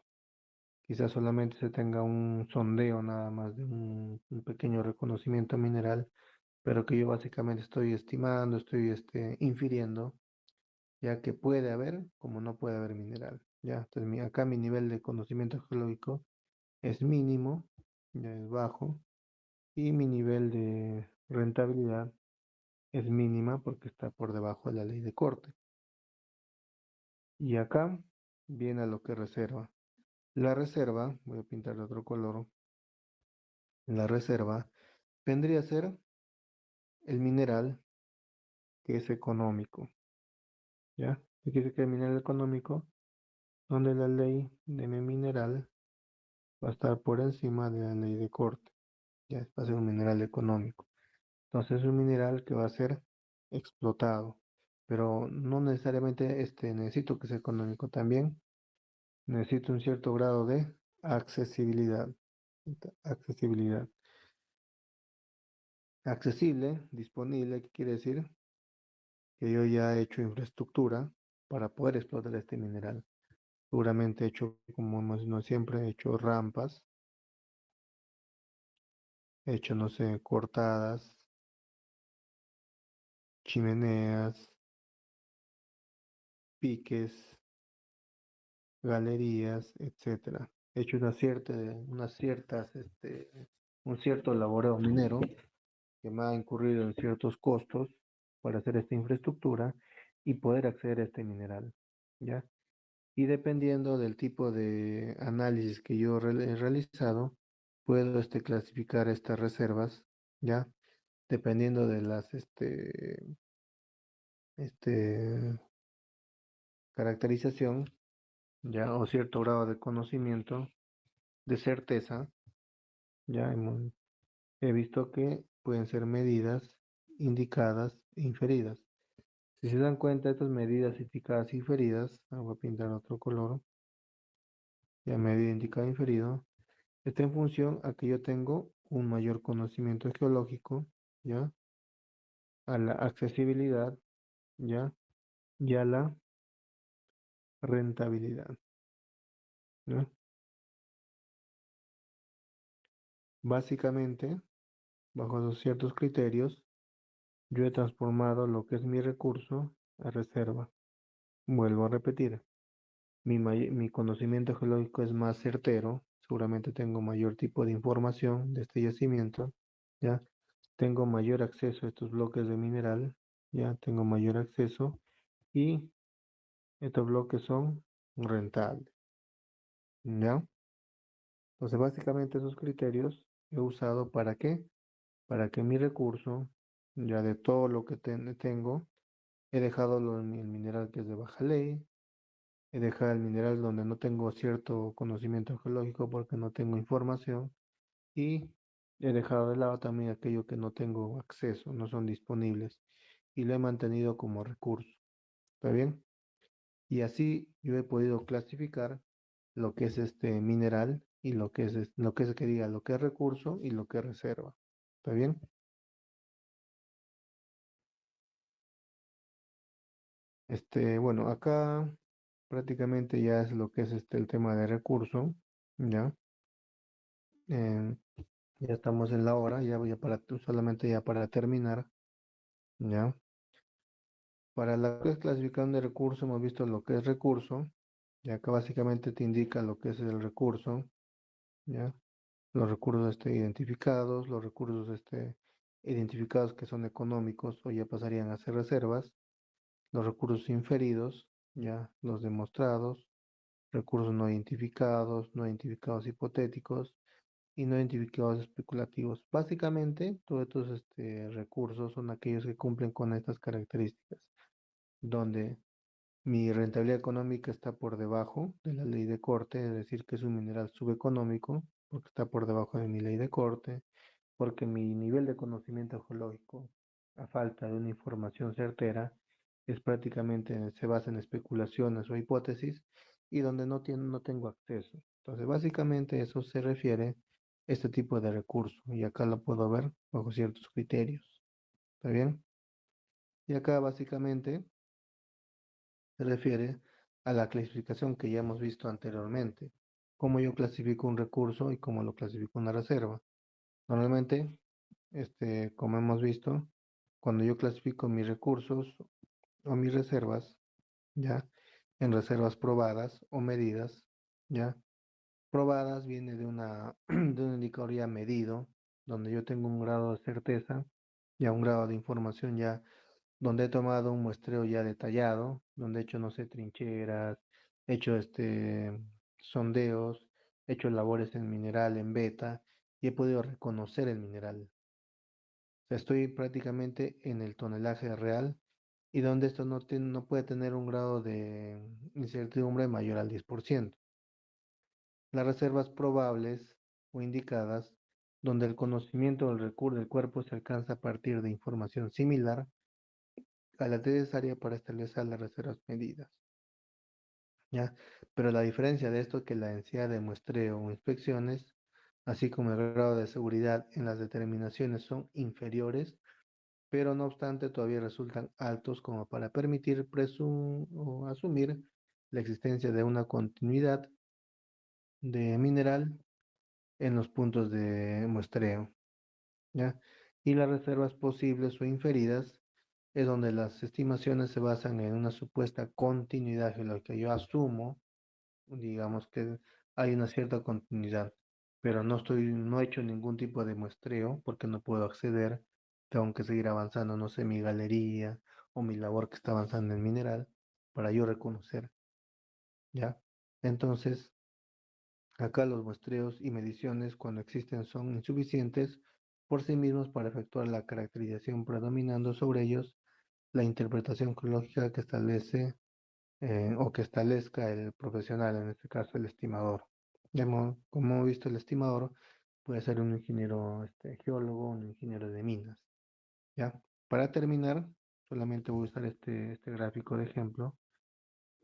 Quizás solamente se tenga un sondeo nada más de un pequeño reconocimiento mineral, pero que yo básicamente estoy estimando, estoy infiriendo, ya que puede haber como no puede haber mineral, ¿ya? Entonces acá mi nivel de conocimiento geológico es mínimo, ya es bajo, y mi nivel de rentabilidad es mínima porque está por debajo de la ley de corte. Y acá viene a lo que reserva. La reserva, voy a pintar de otro color, la reserva vendría a ser el mineral que es económico, ¿ya? ¿Qué quiere decir que el mineral económico? Donde la ley de mi mineral va a estar por encima de la ley de corte, ya va a ser un mineral económico. Entonces es un mineral que va a ser explotado, pero no necesariamente necesito que sea económico también, necesito un cierto grado de accesibilidad. Accesibilidad. Accesible, disponible, ¿qué quiere decir? Que yo ya he hecho infraestructura para poder explotar este mineral. Seguramente he hecho, como no siempre, he hecho rampas, he hecho, no sé, cortadas, chimeneas, piques, galerías, etcétera. He hecho un cierto laboreo minero que me ha incurrido en ciertos costos para hacer esta infraestructura y poder acceder a este mineral, ¿ya? Y dependiendo del tipo de análisis que yo he realizado, puedo clasificar estas reservas, ¿ya? Dependiendo de las caracterización, ¿ya? O cierto grado de conocimiento, de certeza, ¿ya? He visto que pueden ser medidas, indicadas e inferidas. Si se dan cuenta, estas medidas indicadas e inferidas, voy a pintar otro color, ya medida indicada e inferido, está en función a que yo tengo un mayor conocimiento geológico, ¿ya? A la accesibilidad, ¿ya? Y a la rentabilidad, ¿ya? Básicamente, bajo esos ciertos criterios, yo he transformado lo que es mi recurso a reserva. Vuelvo a repetir, mi conocimiento geológico es más certero, seguramente tengo mayor tipo de información de este yacimiento, ¿ya? Tengo mayor acceso a estos bloques de mineral, ya tengo mayor acceso y estos bloques son rentables, ¿ya? Entonces, básicamente esos criterios he usado ¿para qué? Para que mi recurso, ya de todo lo que tengo, he dejado el mineral que es de baja ley, he dejado el mineral donde no tengo cierto conocimiento geológico porque no tengo información y he dejado de lado también aquello que no tengo acceso, no son disponibles y lo he mantenido como recurso. ¿Está bien? Y así yo he podido clasificar lo que es este mineral y lo que es, lo que es que diga, lo que es recurso y lo que es reserva. ¿Está bien? Bueno, acá prácticamente ya es lo que es el tema de recurso, ¿ya? Eh, ya estamos en la hora, ya voy a para, solamente ya para terminar, ¿ya? Para la que es clasificación de recurso, hemos visto lo que es recurso, y acá básicamente te indica lo que es el recurso, ¿ya? Los recursos identificados, los recursos identificados que son económicos o ya pasarían a ser reservas, los recursos inferidos, ya los demostrados, recursos no identificados hipotéticos y no identificados especulativos. Básicamente, todos estos recursos son aquellos que cumplen con estas características, donde mi rentabilidad económica está por debajo de la ley de corte, es decir, que es un mineral subeconómico, porque está por debajo de mi ley de corte, porque mi nivel de conocimiento geológico, a falta de una información certera, es prácticamente, se basa en especulaciones o hipótesis, y donde no tengo acceso. Entonces, básicamente eso se refiere a este tipo de recurso, y acá lo puedo ver bajo ciertos criterios. ¿Está bien? Y acá básicamente se refiere a la clasificación que ya hemos visto anteriormente, cómo yo clasifico un recurso y cómo lo clasifico una reserva. Normalmente, como hemos visto, cuando yo clasifico mis recursos o mis reservas, ya, en reservas probadas o medidas, ya, probadas viene de de un indicador ya medido, donde yo tengo un grado de certeza, ya un grado de información ya donde he tomado un muestreo ya detallado, donde he hecho, no sé, trincheras, he hecho sondeos, he hecho labores en mineral, en beta, y he podido reconocer el mineral. O sea, estoy prácticamente en el tonelaje real y donde esto no puede tener un grado de incertidumbre mayor al 10%. Las reservas probables o indicadas, donde el conocimiento del recurso del cuerpo se alcanza a partir de información similar a la necesaria para establecer las reservas medidas, ¿ya? Pero la diferencia de esto es que la densidad de muestreo o inspecciones, así como el grado de seguridad en las determinaciones son inferiores, pero no obstante todavía resultan altos como para permitir o asumir la existencia de una continuidad de mineral en los puntos de muestreo, ¿ya? Y las reservas posibles o inferidas es donde las estimaciones se basan en una supuesta continuidad geológica. Yo asumo, digamos, que hay una cierta continuidad, pero no he hecho ningún tipo de muestreo porque no puedo acceder. Tengo que seguir avanzando, no sé, mi galería o mi labor que está avanzando en mineral para yo reconocer, ¿ya? Entonces, acá los muestreos y mediciones cuando existen son insuficientes por sí mismos para efectuar la caracterización, predominando sobre ellos la interpretación geológica que establece o que establezca el profesional, en este caso el estimador. Como hemos visto, el estimador puede ser un ingeniero geólogo, un ingeniero de minas. ¿Ya? Para terminar, solamente voy a usar este gráfico de ejemplo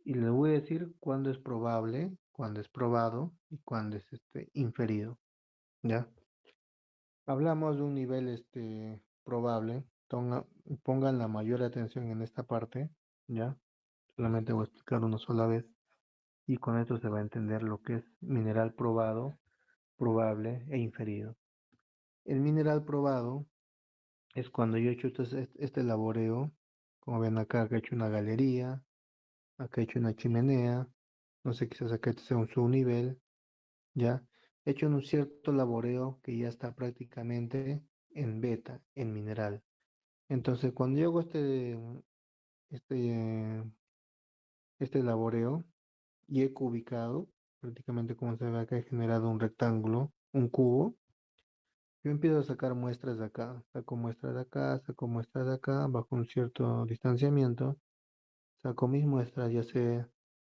y les voy a decir cuándo es probable, cuándo es probado y cuándo es inferido. ¿Ya? Hablamos de un nivel probable. Pongan la mayor atención en esta parte. ¿Ya? Solamente voy a explicar una sola vez y con esto se va a entender lo que es mineral probado, probable e inferido. El mineral probado es cuando yo he hecho este laboreo, como ven acá, que he hecho una galería, acá he hecho una chimenea, no sé, quizás acá este sea un subnivel, ¿ya? He hecho un cierto laboreo que ya está prácticamente en beta, en mineral. Entonces, cuando yo hago este, este laboreo y he cubicado, prácticamente como se ve acá, he generado un rectángulo, un cubo, Yo empiezo a sacar muestras de acá, saco muestras de acá, saco muestras de acá, bajo un cierto distanciamiento, saco mis muestras, ya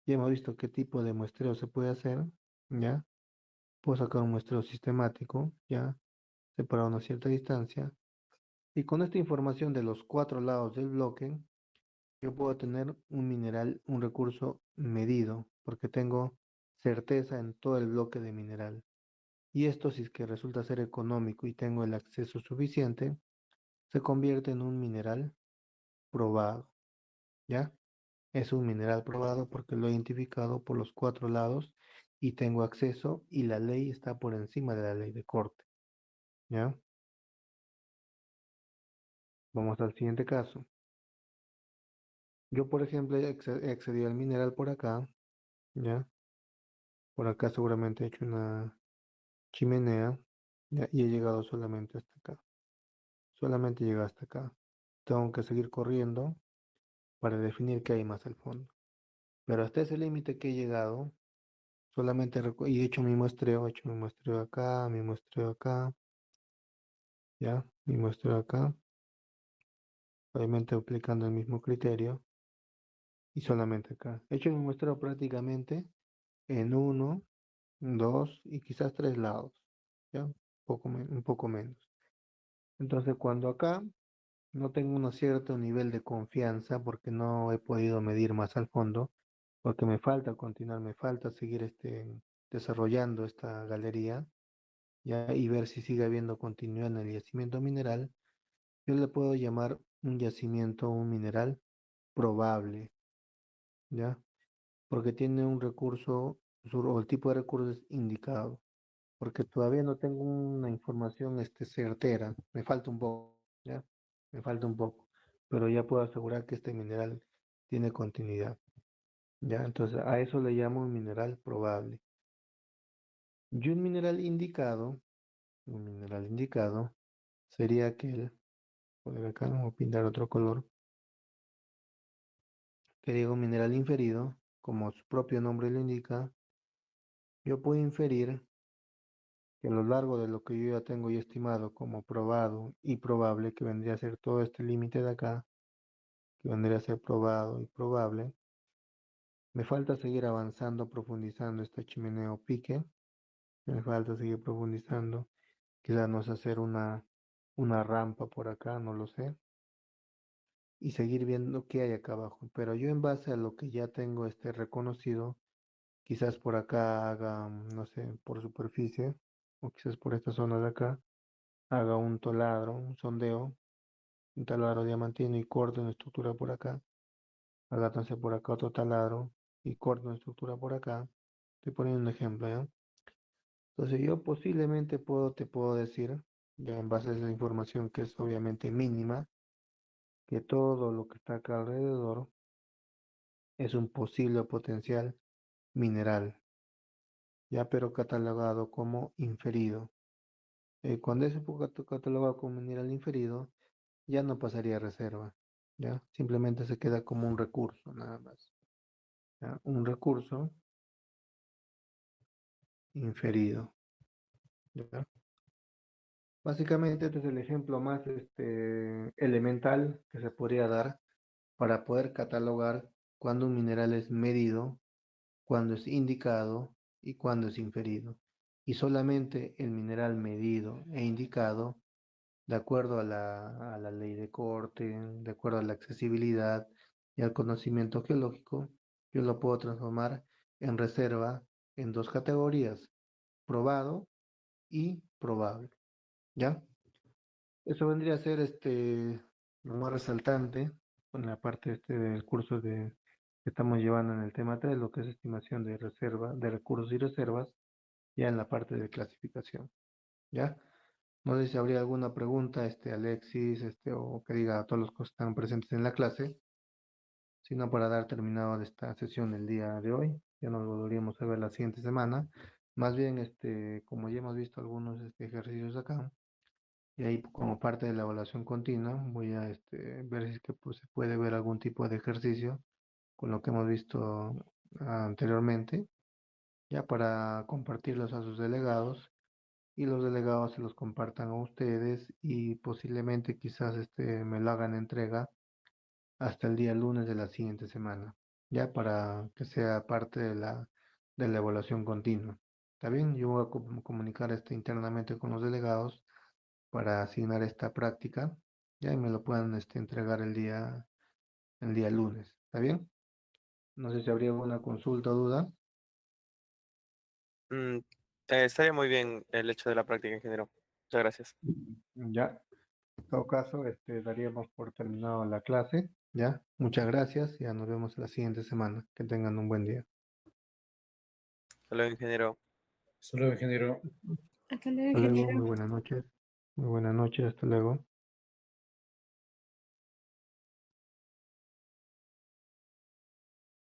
hemos visto qué tipo de muestreo se puede hacer, ¿ya? Puedo sacar un muestreo sistemático, ¿ya? Separado a una cierta distancia. Y con esta información de los cuatro lados del bloque, yo puedo tener un mineral, un recurso medido, porque tengo certeza en todo el bloque de mineral. Y esto, si es que resulta ser económico y tengo el acceso suficiente, se convierte en un mineral probado, ¿ya? Es un mineral probado porque lo he identificado por los cuatro lados y tengo acceso y la ley está por encima de la ley de corte, ¿ya? Vamos al siguiente caso. Yo, por ejemplo, he accedido al mineral por acá, ¿ya? Por acá seguramente he hecho una chimenea, ¿ya? Y he llegado solamente hasta acá. Solamente llegué hasta acá. Tengo que seguir corriendo para definir qué hay más al fondo. Pero hasta ese límite que he llegado, solamente y he hecho mi muestreo acá, mi muestreo acá, ¿ya? Mi muestreo acá, obviamente aplicando el mismo criterio y solamente acá. He hecho mi muestreo prácticamente en uno, dos y quizás tres lados, ¿ya? Un poco menos. Entonces, cuando acá no tengo un cierto nivel de confianza porque no he podido medir más al fondo, porque me falta continuar, me falta seguir desarrollando esta galería, ¿ya? Y ver si sigue habiendo continuidad en el yacimiento mineral, yo le puedo llamar un yacimiento, un mineral probable, ¿ya? Porque tiene un recurso, o el tipo de recurso es indicado, porque todavía no tengo una información certera, me falta un poco, ¿ya? Me falta un poco, pero ya puedo asegurar que este mineral tiene continuidad, ¿ya? Entonces a eso le llamo un mineral probable. Y un mineral indicado sería aquel, poner acá, vamos a pintar otro color, que diga un mineral inferido, como su propio nombre lo indica, yo puedo inferir que a lo largo de lo que yo ya tengo ya estimado como probado y probable, que vendría a ser todo este límite de acá, que vendría a ser probado y probable, me falta seguir avanzando, profundizando esta chimenea o pique, me falta seguir profundizando, quizás no sé hacer una rampa por acá, no lo sé, y seguir viendo qué hay acá abajo. Pero yo en base a lo que ya tengo reconocido, quizás por acá haga, no sé, por superficie, o quizás por esta zona de acá, haga un taladro, un sondeo, un taladro diamantino y corte una estructura por acá, haga entonces por acá otro taladro y corte una estructura por acá. Estoy poniendo un ejemplo, ¿ya? Entonces yo posiblemente te puedo decir, ya en base a esa información que es obviamente mínima, que todo lo que está acá alrededor es un posible potencial mineral, ya pero catalogado como inferido. Cuando es catalogado como mineral inferido, ya no pasaría a reserva, ya simplemente se queda como un recurso, nada más. ¿Ya? Un recurso inferido. ¿Ya? Básicamente este es el ejemplo más elemental que se podría dar para poder catalogar cuando un mineral es medido, cuando es indicado y cuando es inferido. Y solamente el mineral medido e indicado, de acuerdo a la ley de corte, de acuerdo a la accesibilidad y al conocimiento geológico, yo lo puedo transformar en reserva en dos categorías, probado y probable. ¿Ya? Eso vendría a ser lo más resaltante con la parte del curso que estamos llevando en el tema 3, lo que es estimación de reserva, de recursos y reservas, ya en la parte de clasificación. ¿Ya? No sé si habría alguna pregunta, Alexis, o que diga a todos los que están presentes en la clase, sino para dar terminado esta sesión el día de hoy. Ya nos volveríamos a ver la siguiente semana. Más bien, como ya hemos visto algunos ejercicios acá, y ahí como parte de la evaluación continua, voy a ver si es que pues, se puede ver algún tipo de ejercicio con lo que hemos visto anteriormente, ya para compartirlos a sus delegados y los delegados se los compartan a ustedes y posiblemente quizás me lo hagan entrega hasta el día lunes de la siguiente semana, ya para que sea parte de la evaluación continua. ¿Está bien? Yo voy a comunicar internamente con los delegados para asignar esta práctica, ya y me lo puedan entregar el día lunes. ¿Está bien? No sé si habría alguna consulta o duda. Mm, estaría muy bien el hecho de la práctica, ingeniero. Muchas gracias. Ya. En todo caso, daríamos por terminado la clase. Ya. Muchas gracias. Ya nos vemos la siguiente semana. Que tengan un buen día. Hasta luego, ingeniero. Hasta luego, ingeniero. Hasta luego, Hasta luego. ingeniero. Muy buenas noches. Muy buenas noches. Hasta luego.